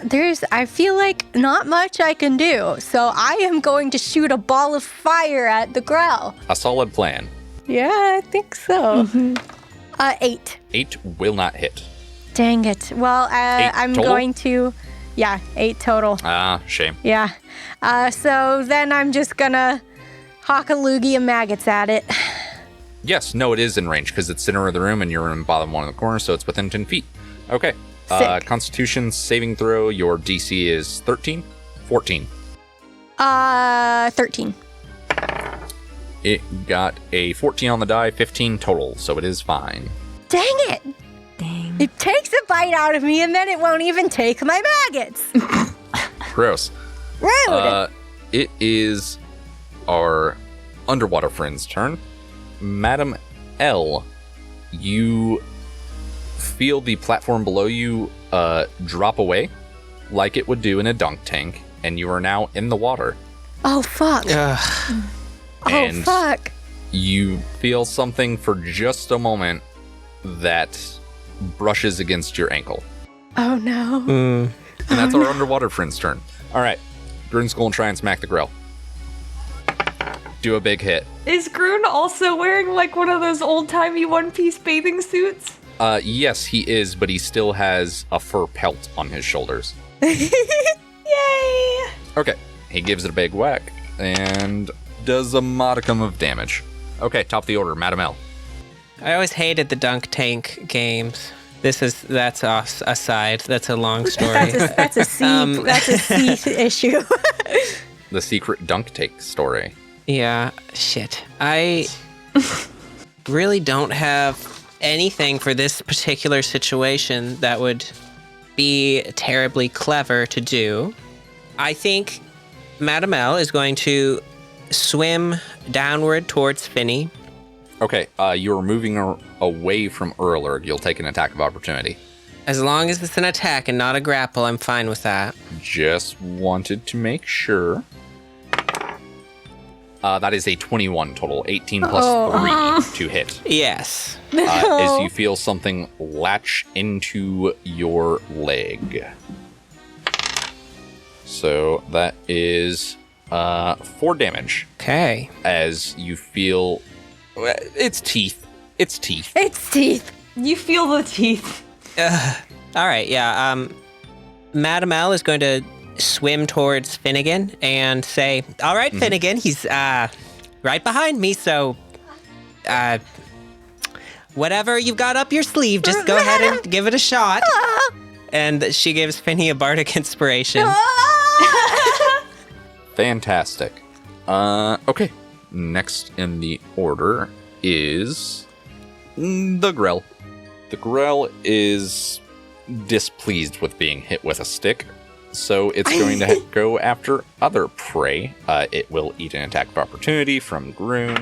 I feel like not much I can do. So I am going to shoot a ball of fire at the Grell. A solid plan. Yeah, I think so. 8. 8 will not hit. Dang it. Well, 8 I'm total? going to... Yeah, 8 total. Ah, shame. Yeah. So then I'm just gonna hawk a loogie of maggots at it. Yes, no, it is in range because it's center of the room and you're in the bottom one of the corner, so it's within 10 feet. Okay. Sick. Constitution saving throw, your DC is 13? 14. 13. It got a 14 on the die, 15 total, so it is fine. Dang it. Dang. It takes a bite out of me and then it won't even take my maggots. Gross. Rude. It is our underwater friend's turn. Madam L, you feel the platform below you drop away like it would do in a dunk tank, and you are now in the water. Oh, fuck. And fuck. you feel something for just a moment that brushes against your ankle. Oh, no. And that's our underwater friend's turn. All right. Grun's going to try and smack the Grell. Do a big hit. Is Grun also wearing one of those old-timey one-piece bathing suits? Yes, he is, but he still has a fur pelt on his shoulders. Yay! Okay. He gives it a big whack and does a modicum of damage. Okay, top of the order, Madam L. I always hated the dunk tank games. That's aside. That's a long story. That's a C issue. The secret dunk take story. Yeah, shit. I really don't have anything for this particular situation that would be terribly clever to do. I think Madame L is going to swim downward towards Finny. Okay, you're moving away from Erlerg. You'll take an attack of opportunity. As long as it's an attack and not a grapple, I'm fine with that. Just wanted to make sure. That is a 21 total, 18 plus 3 to hit. Yes. As you feel something latch into your leg. So that is 4 damage. Okay. As you feel... It's teeth. It's teeth. It's teeth. You feel the teeth. All right, yeah. Madame L is going to swim towards Finnegan and say, all right, Finnegan, he's right behind me, so whatever you've got up your sleeve, just go ahead and give it a shot. And she gives Finny a bardic inspiration. Fantastic. Okay. Next in the order is the Grell. The Grell is displeased with being hit with a stick, so it's going to go after other prey. It will eat an attack of opportunity from Grun.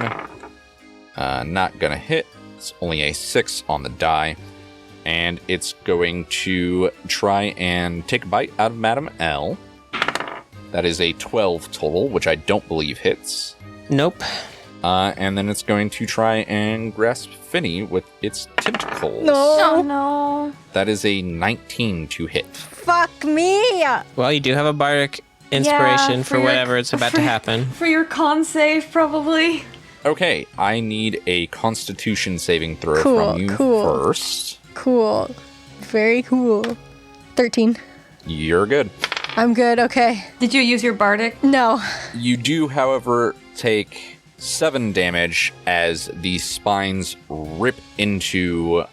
Not gonna hit. It's only a 6 on the die. And it's going to try and take a bite out of Madame L. That is a 12 total, which I don't believe hits. Nope. And then it's going to try and grasp Finny with its tentacles. Oh no. That is a 19 to hit. Fuck me. Well, you do have a bardic inspiration for your- whatever it's about to happen. For your con save, probably. Okay, I need a Constitution saving throw Cool, from you cool. first. Cool. Very cool. 13. You're good. I'm good, okay. Did you use your bardic? No. You do, however, take 7 damage as the spines rip into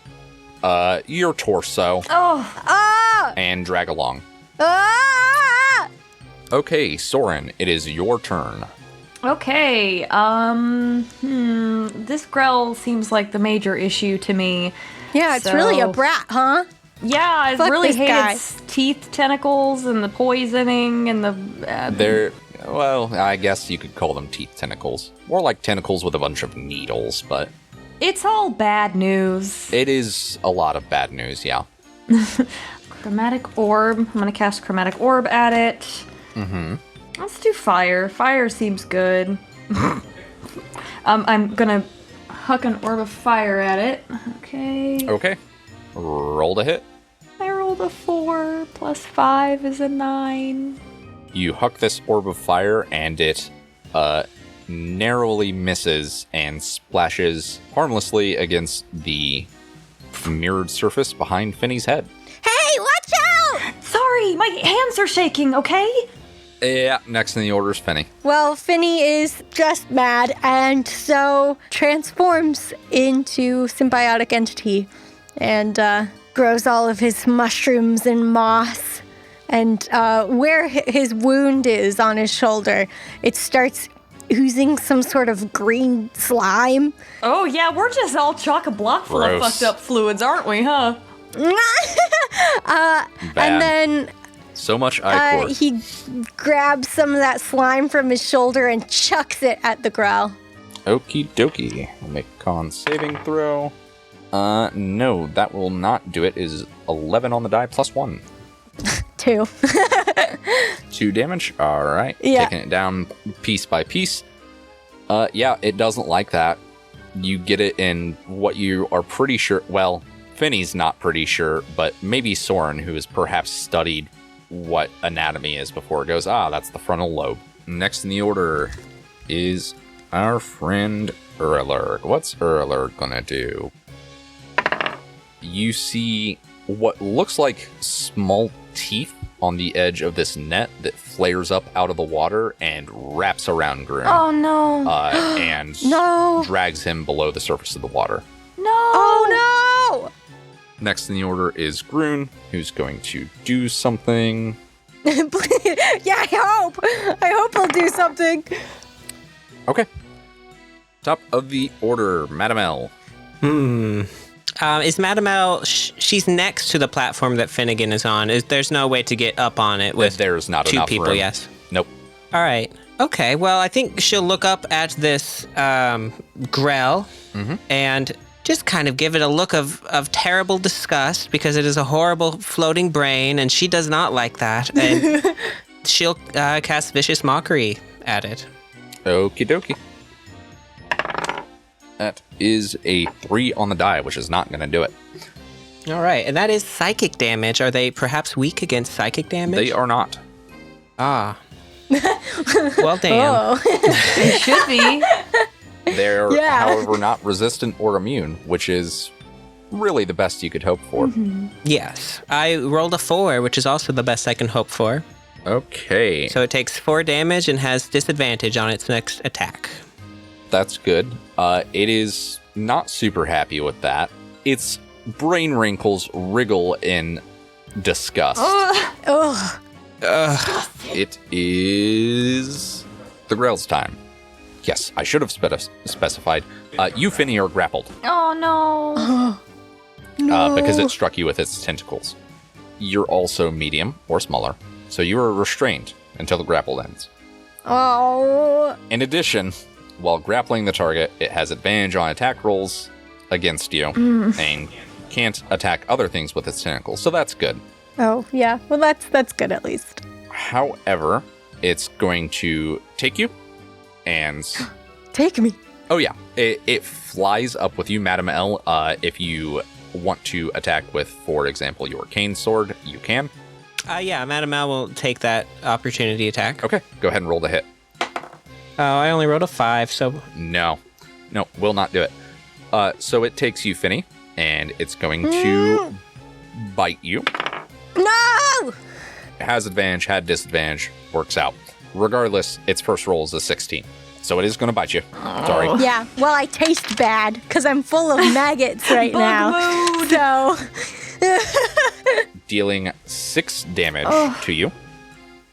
your torso Oh. Ah! and drag along. Ah! Okay, Sorrin, it is your turn. Okay. This Grell seems like the major issue to me. Yeah, it's really a So- brat, huh? Yeah, I Fuck really this hate guy. its teeth tentacles and the poisoning and the. They're, well, I guess you could call them teeth tentacles. More like tentacles with a bunch of needles, but It's all bad news. it is a lot of bad news, yeah. Chromatic orb. I'm gonna cast chromatic orb at it. Mm-hmm. Let's do fire. Fire seems good. I'm gonna huck an orb of fire at it. Okay. Okay. Roll to hit. I rolled a 4 plus 5 is a 9. You huck this orb of fire, and it narrowly misses and splashes harmlessly against the mirrored surface behind Finny's head. Hey, watch out! Sorry, my hands are shaking, okay? Yeah, next in the order is Finny. Well, Finny is just mad and so transforms into symbiotic entity and grows all of his mushrooms and moss. And where his wound is on his shoulder, it starts oozing some sort of green slime. Oh yeah, we're just all chock-a-block full of Gross. fucked up fluids, aren't we, huh? Bad. And then So much ichor. he grabs some of that slime from his shoulder and chucks it at the Growl. Okie dokie. We'll make a con saving throw. No, that will not do it. Is 11 on the die plus 1. 2. 2 damage. All right. Yeah. Taking it down piece by piece. Yeah, it doesn't like that. You get it in what you are pretty sure. Well, Finny's not pretty sure, but maybe Sorrin, who has perhaps studied what anatomy is before, goes, that's the frontal lobe. Next in the order is our friend Erlerg. What's Erlerg gonna do? You see what looks like small teeth on the edge of this net that flares up out of the water and wraps around Grun. Oh no. And No. drags him below the surface of the water. No. Oh Next in the order is Grun, who's going to do something. no! Yeah, I hope he'll do something. Okay. Top of the order, Madame L. Is Madame L, she's next to the platform that Finnegan is on. There's no way to get up on it with There's not two enough people, room. yes. Nope. All right. Okay, well, I think she'll look up at this Grell and just kind of give it a look of terrible disgust because it is a horrible floating brain and she does not like that. And she'll cast Vicious Mockery at it. Okie dokie. That is a 3 on the die, which is not going to do it. All right, and that is psychic damage. Are they perhaps weak against psychic damage? They are not. Ah. Well, damn. It should be. They're, Yeah. however, not resistant or immune, which is really the best you could hope for. Yes. I rolled a 4, which is also the best I can hope for. Okay. So it takes 4 damage and has disadvantage on its next attack. That's good. It is not super happy with that. Its brain wrinkles wriggle in disgust. Ugh. It is the Grell's time. Yes, I should have specified. You, Finny, are grappled Oh no. because it struck you with its tentacles. You're also medium or smaller, so you are restrained until the grapple ends. Oh. In addition, while grappling the target, it has advantage on attack rolls against you and can't attack other things with its tentacles, so that's good. Oh, yeah. Well, that's good at least. However, it's going to take you and... Take me. Oh yeah, it flies up with you, Madame L. If you want to attack with, for example, your cane sword, you can. Yeah, Madame Al will take that opportunity attack. Okay, go ahead and roll the hit. Oh, I only rolled a 5, so... No, will not do it. So it takes you, Finny, and it's going to bite you. No! It has advantage, had disadvantage, works out. Regardless, its first roll is a 16. So it is going to bite you. Sorry. Yeah. Well, I taste bad because I'm full of maggots right now. So. Dealing 6 damage to you.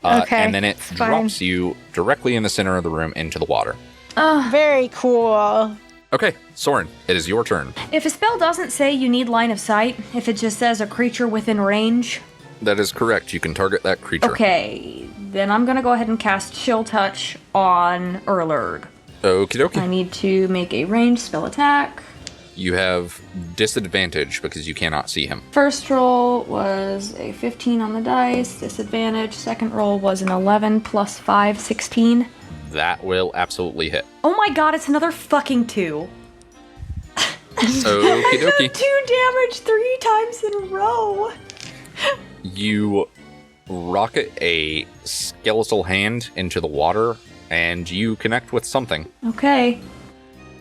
Okay, And then it it's fine. drops you directly in the center of the room into the water. Very cool. Okay, Sorrin, it is your turn. If a spell doesn't say you need line of sight, if it just says a creature within range, That is correct. You can target that creature. okay, then I'm gonna go ahead and cast Chill Touch on Erlurg. Okie I dokie. need to make a ranged spell attack. You have disadvantage because you cannot see him. First roll was a 15 on the dice, disadvantage. Second roll was an 11 plus 5, 16. That will absolutely hit. Oh my god, it's another fucking 2. Okie dokie. 2 damage 3 times in a row. You rocket a skeletal hand into the water and you connect with something. Okay.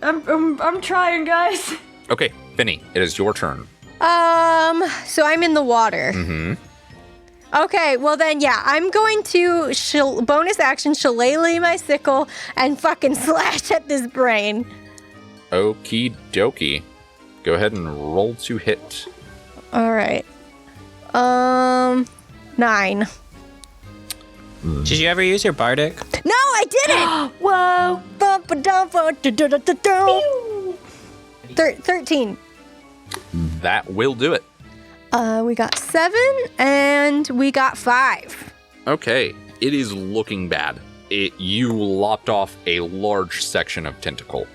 I'm trying, guys. Okay, Finny, it is your turn. So I'm in the water. Okay, well then, yeah, I'm going to bonus action shillelagh my sickle and fucking slash at this brain. Okie dokie. Go ahead and roll to hit. All right. 9. Did you ever use your bardic? No, I didn't. Whoa. 13. That will do it. We got 7 and we got 5. Okay, it is looking bad. You lopped off a large section of tentacle,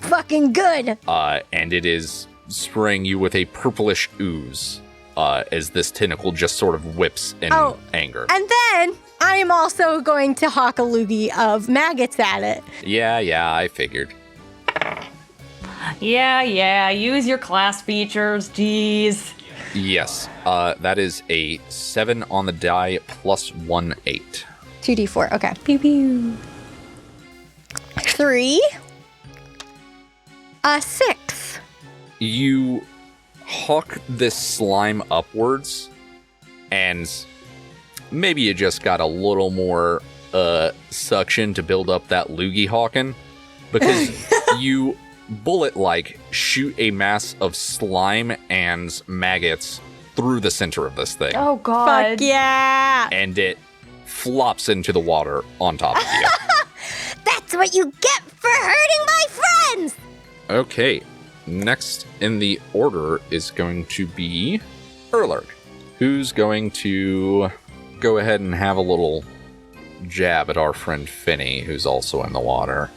Fucking good. and it is spraying you with a purplish ooze as this tentacle just sort of whips in anger. And then I am also going to hawk a loogie of maggots at it. Yeah, I figured. Yeah, use your class features, jeez. Yes, that is a 7 on the die plus 1 8. 2d4, okay. Pew pew. 3. 6. You hawk this slime upwards, and maybe you just got a little more suction to build up that loogie hawking, because you bullet-like shoot a mass of slime and maggots through the center of this thing. Oh, God. Fuck yeah! And it flops into the water on top of you. That's what you get for hurting my friends! Okay, next in the order is going to be Erlerg, who's going to go ahead and have a little jab at our friend Finny, who's also in the water.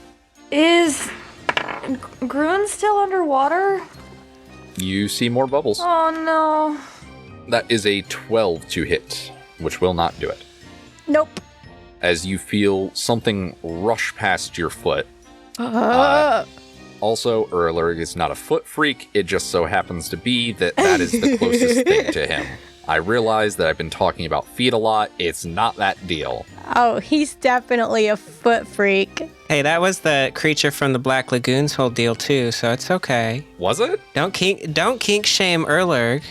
Is Grun still underwater? You see more bubbles. Oh, no. That is a 12 to hit, which will not do it. Nope. As you feel something rush past your foot. Also, Erlerg is not a foot freak. It just so happens to be that is the closest thing to him. I realize that I've been talking about feet a lot. It's not that deal. Oh, he's definitely a foot freak. Hey, that was the creature from the Black Lagoon's whole deal too, so it's okay. Was it? Don't kink shame Erlerg.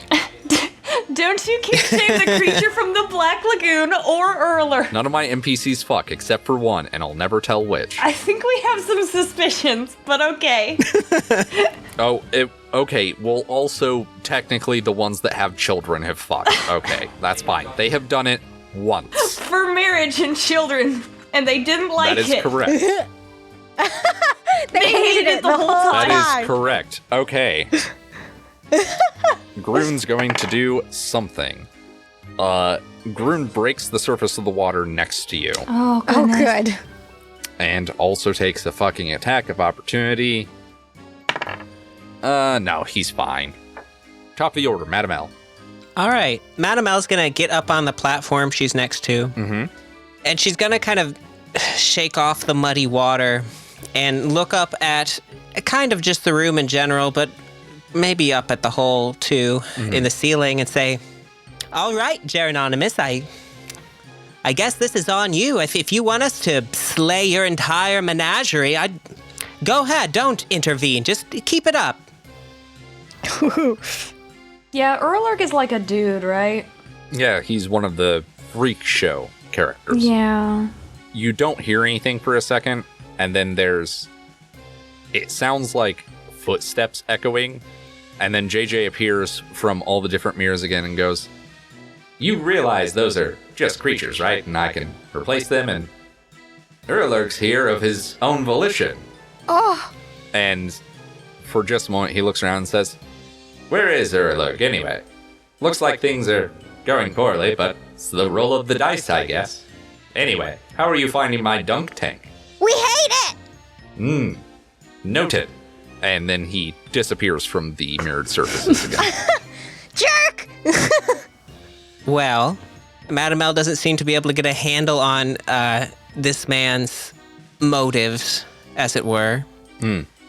Don't you kink shame the creature from the Black Lagoon or Erler. None of my NPCs fuck, except for one, and I'll never tell which. I think we have some suspicions, but okay. Okay, well, also, technically, the ones that have children have fucked. Okay, that's fine. They have done it once. For marriage and children, and they didn't like That is it. correct. They hated it the whole time. That is correct. Okay. Grun's going to do something. Grun breaks the surface of the water next to you. Oh, Oh, goodness. good. And also takes a fucking attack of opportunity. No, he's fine. Top of the order, Madam L. All right, Madam L's gonna get up on the platform she's next to, and she's gonna kind of shake off the muddy water and look up at kind of just the room in general, but maybe up at the hole too in the ceiling, and say, "All right, Gerononimus, I guess this is on you. If you want us to slay your entire menagerie, go ahead. Don't intervene. Just keep it up." Yeah, Erlerg is like a dude, right? Yeah, he's one of the freak show characters. Yeah. You don't hear anything for a second, and then it sounds like footsteps echoing, and then JJ appears from all the different mirrors again and goes, "You realize those are just creatures, right? And I can replace them, and Erlerg's here of his own volition." Oh, And for just a moment, he looks around and says, "Where is Erlerg, anyway? Looks like things are going poorly, but it's the roll of the dice, I guess. Anyway, how are you finding my dunk tank?" We hate it! Noted. And then he disappears from the mirrored surfaces again. Jerk! Well, Madam L doesn't seem to be able to get a handle on this man's motives, as it were.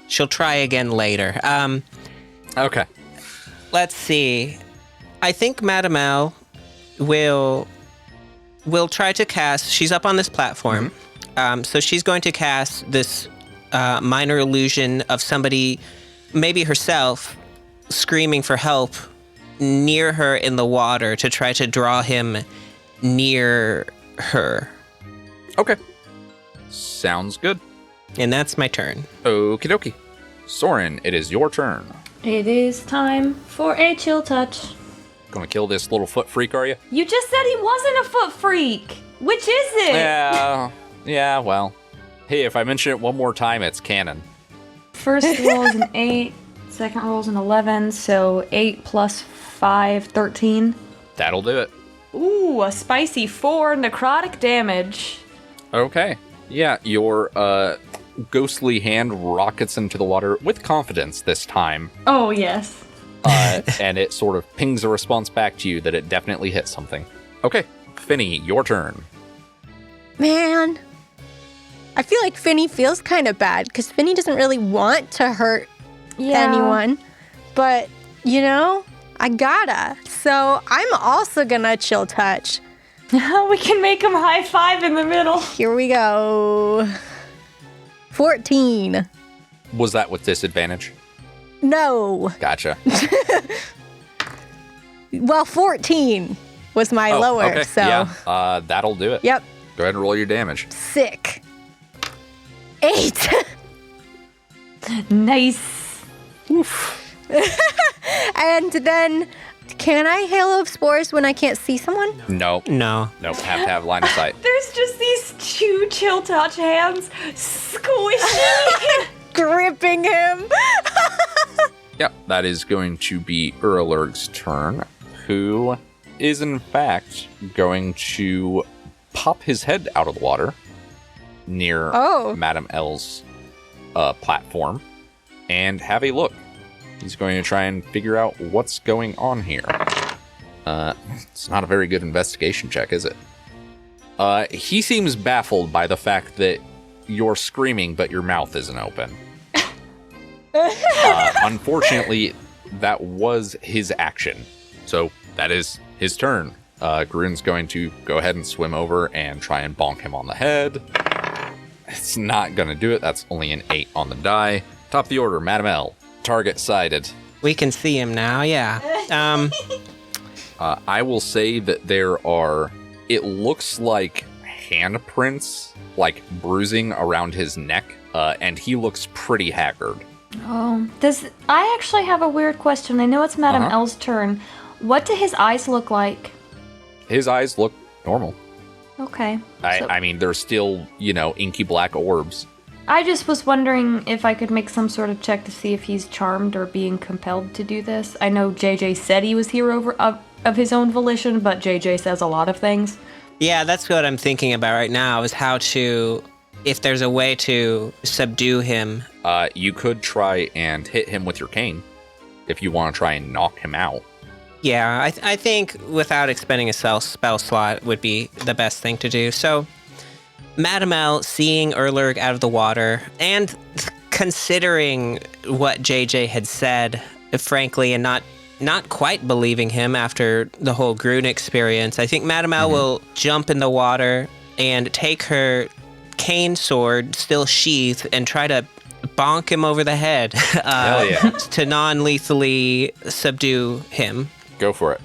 She'll try again later. Okay. Let's see. I think Madam L will try to cast. She's up on this platform, so she's going to cast this minor illusion of somebody, maybe herself, screaming for help near her in the water to try to draw him near her. Okay. Sounds good. And that's my turn. Okie dokie. Sorrin, it is your turn. It is time for a chill touch. Gonna kill this little foot freak, are you? You just said he wasn't a foot freak. Which is it? Yeah, well. Hey, if I mention it one more time, it's canon. First roll is an 8. Second roll is an 11. So 8 plus 5, 13. That'll do it. Ooh, a spicy 4 necrotic damage. Okay. Yeah, your ghostly hand rockets into the water with confidence this time. Oh, yes. And it sort of pings a response back to you that it definitely hit something. Okay, Finny, your turn. man. I feel like Finny feels kind of bad because Finny doesn't really want to hurt anyone. But, you know, I gotta. So I'm also gonna chill touch. We can make him high five in the middle. Here we go. 14. Was that with disadvantage? No. Gotcha. Well, 14 was my lower. Okay. So Yeah, that'll do it. Yep. Go ahead and roll your damage. Sick. 8. Nice. And then, can I Halo of Spores when I can't see someone? No. No. Nope. Have to have line of sight. There's just these two chill touch hands squishy. Gripping him. Yep, that is going to be Erlurg's turn, who is in fact going to pop his head out of the water near Madame L's platform and have a look. He's going to try and figure out what's going on here. It's not a very good investigation check, is it? He seems baffled by the fact that you're screaming, but your mouth isn't open. Unfortunately, that was his action. So that is his turn. Grun's going to go ahead and swim over and try and bonk him on the head. It's not going to do it. That's only an 8 on the die. Top of the order, Madame L. Target sighted. We can see him now, yeah. I will say that there are, it looks like handprints, like bruising around his neck, and he looks pretty haggard. Oh, I actually have a weird question. I know it's Madame L's turn. What do his eyes look like? His eyes look normal. Okay. I mean, they're still, inky black orbs. I just was wondering if I could make some sort of check to see if he's charmed or being compelled to do this. I know JJ said he was here of his own volition, but JJ says a lot of things. Yeah, that's what I'm thinking about right now, is how to, if there's a way to subdue him. You could try and hit him with your cane if you want to try and knock him out. Yeah, I think without expending a spell slot would be the best thing to do. So, Madame L, seeing Erlurg out of the water, and considering what JJ had said, frankly, and not quite believing him after the whole Grun experience, I think Madame L will jump in the water and take her cane sword, still sheathed, and try to bonk him over the head Hell yeah. to non-lethally subdue him. Go for it.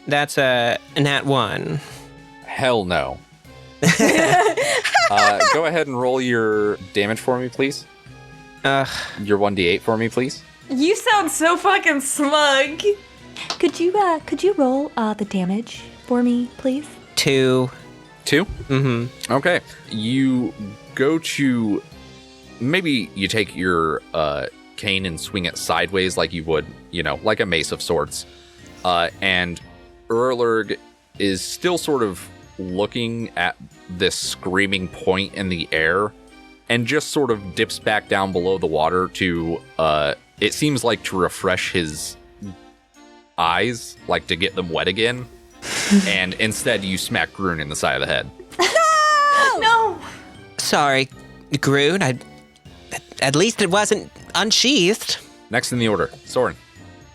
That's a nat 1. Hell no. Go ahead and roll your damage for me, please. Your 1d8 for me, please. You sound so fucking smug. Could you roll the damage for me, please? 2. 2? Mm-hmm. Okay. You go to... Maybe you take your cane and swing it sideways like you would, like a mace of sorts. And Erlurg is still sort of looking at this screaming point in the air and just sort of dips back down below the water to, it seems like to refresh his eyes, like to get them wet again. And instead you smack Grun in the side of the head. No! Sorry, Grun. At least it wasn't unsheathed. Next in the order, Sorrin.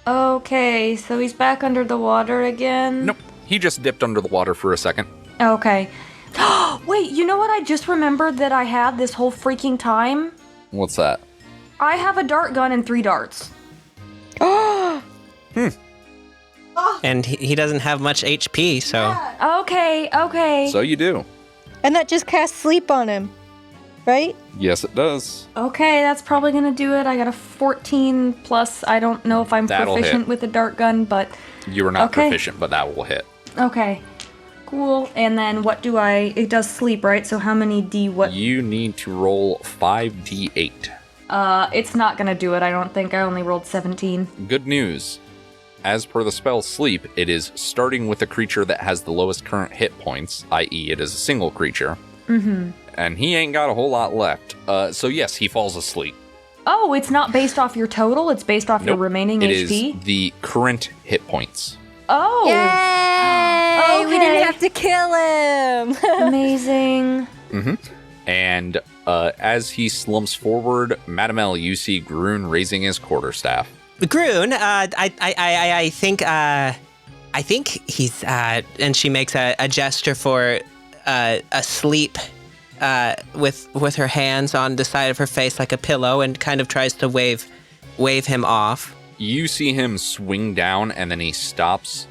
Okay, so he's back under the water again? Nope. He just dipped under the water for a second. Okay. Wait, you know what I just remembered that I had this whole freaking time? What's that? I have a dart gun and 3 darts. And he doesn't have much HP, so... Okay. So you do. And that just casts sleep on him, right? Yes, it does. Okay, that's probably gonna do it. I got a 14 plus. I don't know if I'm That'll proficient hit. with the dart gun, but You are not Okay. proficient, but that will hit. okay. Cool. And then what do it does sleep, right? So how many what? You need to roll 5d8. It's not gonna do it, I don't think. I only rolled 17. Good news. As per the spell Sleep, it is starting with a creature that has the lowest current hit points, i.e. it is a single creature. Mm-hmm. And he ain't got a whole lot left. So yes, he falls asleep. Oh, it's not based off your total, it's based off your Nope. remaining It HP? is the current hit points. Oh! Yay! We Okay. didn't have to kill him. Amazing. And as he slumps forward, Madame L, you see Grun raising his quarterstaff. Grun, I think he's, and she makes a gesture for asleep with her hands on the side of her face like a pillow and kind of tries to wave him off. You see him swing down and then he stops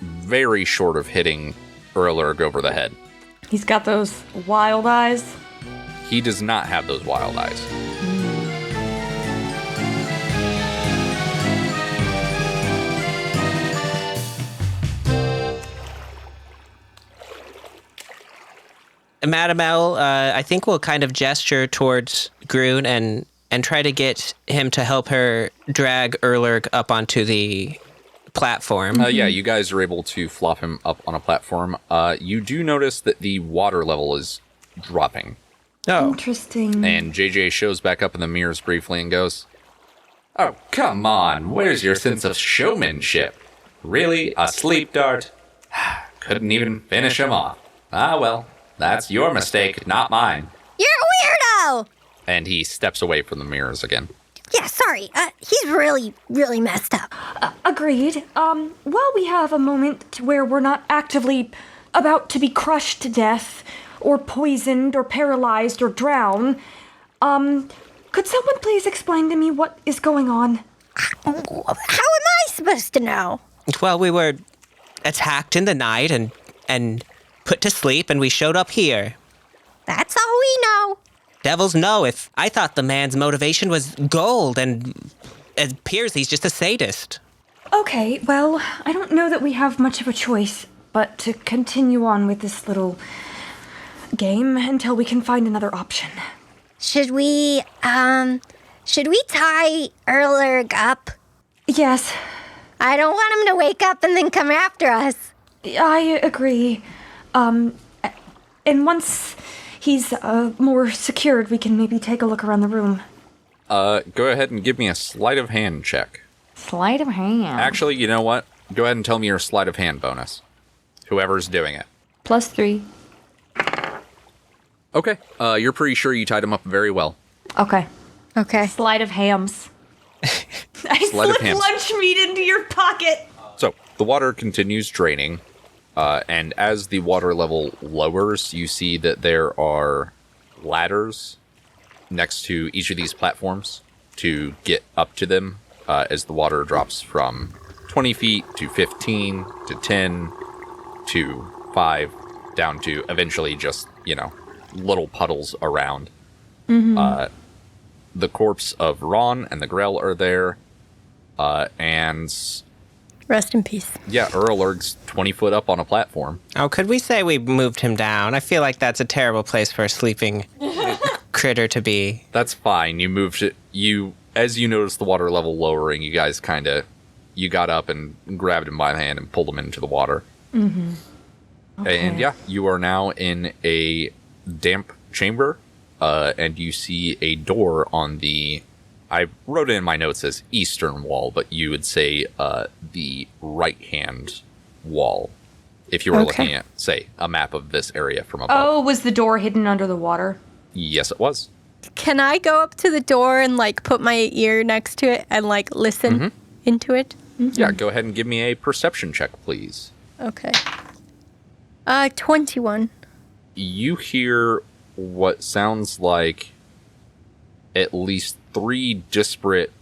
very short of hitting Erlerg over the head. He's got those wild eyes. He does not have those wild eyes. Madam L, I think we'll kind of gesture towards Grun and try to get him to help her drag Erlerg up onto the platform. Yeah, you guys are able to flop him up on a platform. You do notice that the water level is dropping. Oh, Interesting. And JJ shows back up in the mirrors briefly and goes, Oh, come on. Where's your sense of showmanship? Really? A sleep dart? Couldn't even finish him off. Ah, well, that's your mistake, not mine. You're a weirdo! and he steps away from the mirrors again. Yeah, sorry. He's really, really messed up. Agreed. While we have a moment where we're not actively about to be crushed to death, or poisoned, or paralyzed, or drown, could someone please explain to me what is going on? How am I supposed to know? Well, we were attacked in the night and put to sleep, and we showed up here. That's all we know. Devils know if I thought the man's motivation was gold, and it appears he's just a sadist. Okay, well, I don't know that we have much of a choice but to continue on with this little game until we can find another option. Should we tie Erlerg up? Yes, I don't want him to wake up and then come after us. I agree. And once he's more secured, we can maybe take a look around the room. Go ahead and give me a sleight of hand check. Sleight of hand. Actually, you know what? Go ahead and tell me your sleight of hand bonus. Whoever's doing it. +3. Okay. You're pretty sure you tied him up very well. Okay. Okay. Sleight of hams. I Sleight of slipped hams. lunch meat into your pocket. So the water continues draining, and as the water level lowers, you see that there are ladders next to each of these platforms to get up to them as the water drops from 20 feet to 15 to 10 to 5 down to eventually just, little puddles around. The corpse of Ron and the Grell are there, and Rest in peace. yeah, Erlerg's 20 foot up on a platform. Oh, could we say we moved him down? I feel like that's a terrible place for a sleeping critter to be. That's fine. You moved it. As you noticed the water level lowering, you guys you got up and grabbed him by the hand and pulled him into the water. Mm-hmm. Okay. And yeah, you are now in a damp chamber, and you see a door on I wrote it in my notes as eastern wall, but you would say the right-hand wall, if you were looking at, say, a map of this area from above. Oh, was the door hidden under the water? Yes, it was. Can I go up to the door and put my ear next to it and listen into it? Yeah, go ahead and give me a perception check, please. Okay. 21. You hear what sounds like at least 3 disparate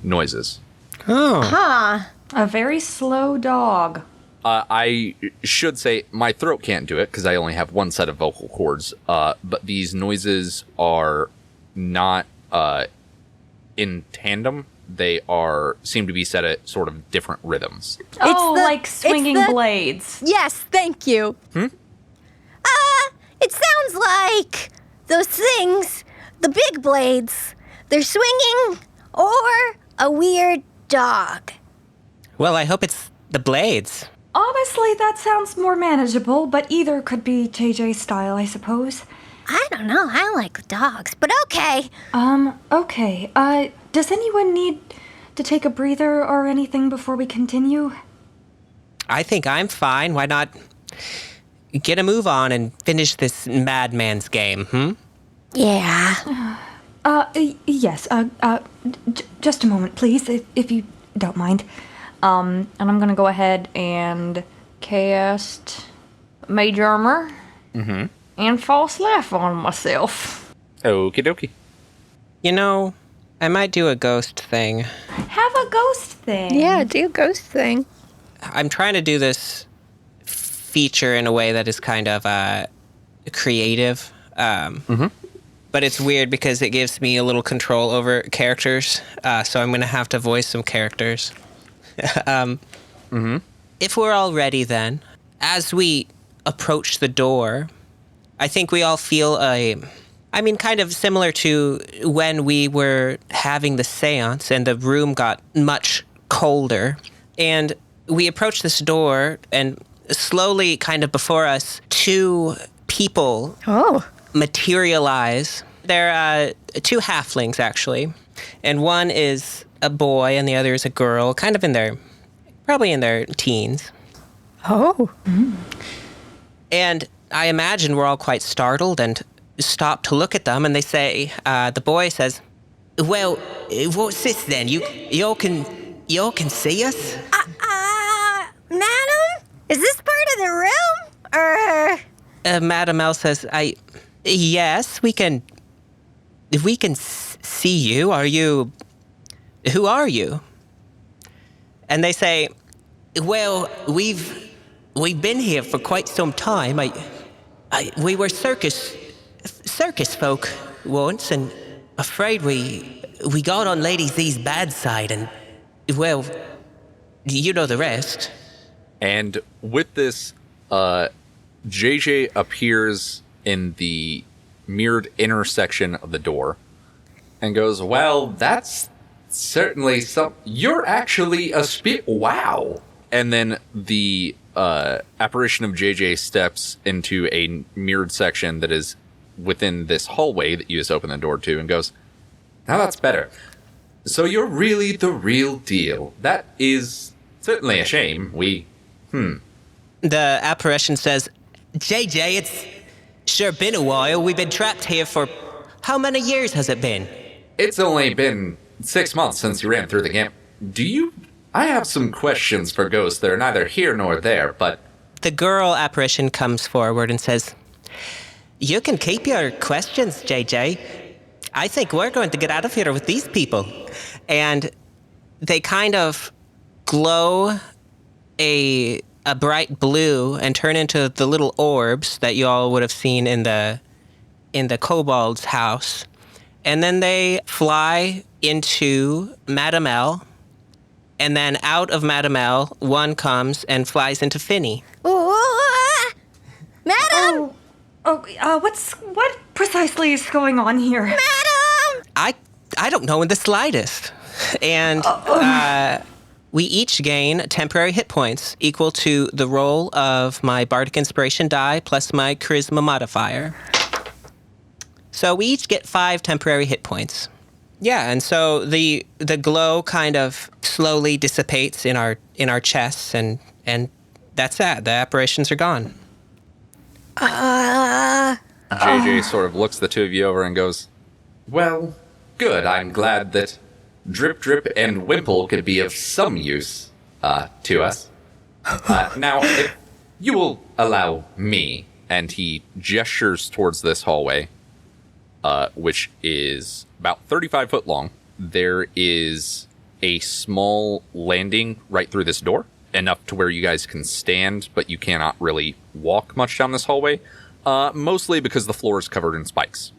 noises. Oh. A very slow dog. I should say my throat can't do it because I only have one set of vocal cords. But these noises are not in tandem. They seem to be set at sort of different rhythms. Like swinging blades. Yes, thank you. It sounds like those things, the big blades, they're swinging, or a weird dog. Well, I hope it's the blades. Honestly, that sounds more manageable, but either could be JJ's style, I suppose. I don't know. I like dogs, but okay. Okay. Does anyone need to take a breather or anything before we continue? I think I'm fine. Why not get a move on and finish this madman's game, Yeah. Yes. Just a moment, please, if you don't mind. And I'm gonna go ahead and cast Mage Armor. And False Laugh on myself. Okie dokie. I might do a ghost thing. How have a ghost thing. Yeah, do a ghost thing. I'm trying to do this feature in a way that is kind of creative. But it's weird because it gives me a little control over characters. So I'm going to have to voice some characters. If we're all ready then, as we approach the door, I think we all feel kind of similar to when we were having the seance and the room got much colder. And we approach this door and slowly kind of before us, two people materialize. They're two halflings, actually. And one is a boy and the other is a girl, kind of probably in their teens. Oh. And I imagine we're all quite startled and stop to look at them. And they say, the boy says, well, what's this then? Y'all can see us? Madam? Is this part of the room? Or... Madam L says, yes, we can see you. Who are you? And they say, well, we've been here for quite some time. We were circus folk once, and afraid we got on Lady Z's bad side, and, well, you know the rest. And with this, JJ appears in the mirrored intersection of the door and goes, well, that's certainly you're actually a wow. And then the apparition of JJ steps into a mirrored section that is within this hallway that you just opened the door to and goes, now that's better. So you're really the real deal. That is certainly a shame. The apparition says, JJ, it's sure been a while. We've been trapped here for... How many years has it been? It's only been 6 months since you ran through the camp. I have some questions for ghosts that are neither here nor there, but... The girl apparition comes forward and says, you can keep your questions, JJ. I think we're going to get out of here with these people. And they kind of glow a bright blue and turn into the little orbs that you all would have seen in the kobold's house. And then they fly into Madame L. And then out of Madame L, one comes and flies into Finny. Madam! What precisely is going on here? Madam! I don't know in the slightest. And we each gain temporary hit points equal to the roll of my Bardic Inspiration die plus my Charisma modifier. So we each get 5 temporary hit points. Yeah, and so the glow kind of slowly dissipates in our chests, and that's that. The apparitions are gone. JJ sort of looks the two of you over and goes, well, good. I'm glad that Drip Drip and Wimple could be of some use to us. Now, if you will allow me, and he gestures towards this hallway, which is about 35 foot long. There is a small landing right through this door, enough to where you guys can stand, but you cannot really walk much down this hallway, mostly because the floor is covered in spikes.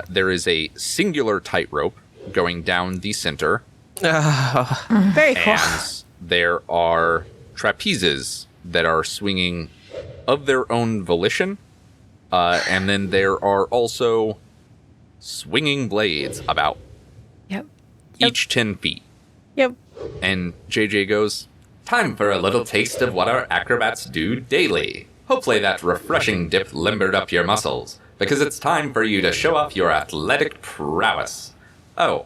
There is a singular tightrope going down the center. Very cool. And there are trapezes that are swinging of their own volition. And then there are also swinging blades about each 10 feet. Yep. And JJ goes, time for a little taste of what our acrobats do daily. Hopefully that refreshing dip limbered up your muscles, because it's time for you to show off your athletic prowess. Oh,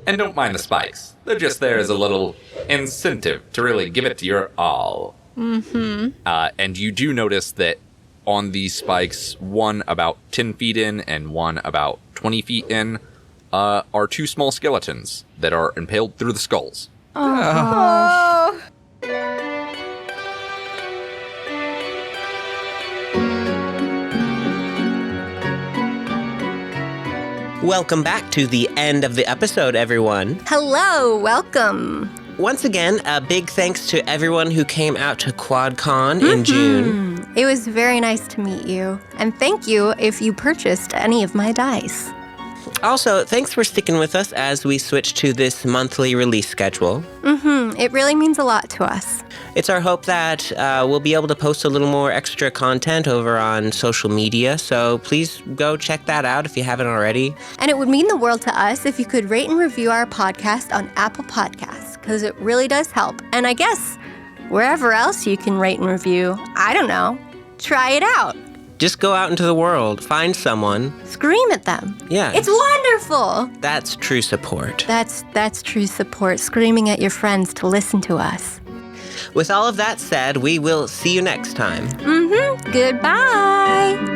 and don't mind the spikes. They're just there as a little incentive to really give it your all. Mm-hmm. And you do notice that on these spikes, one about 10 feet in and one about 20 feet in, are 2 small skeletons that are impaled through the skulls. Oh. Welcome back to the end of the episode, everyone. Hello, welcome. Once again, a big thanks to everyone who came out to QuadCon in June. It was very nice to meet you. And thank you if you purchased any of my dice. Also, thanks for sticking with us as we switch to this monthly release schedule. It really means a lot to us. It's our hope that we'll be able to post a little more extra content over on social media, so please go check that out if you haven't already. And it would mean the world to us if you could rate and review our podcast on Apple Podcasts, because it really does help. And I guess wherever else you can rate and review, I don't know, try it out. Just go out into the world, find someone. Scream at them. Yeah. It's wonderful. That's true support. That's true support, screaming at your friends to listen to us. With all of that said, we will see you next time. Goodbye.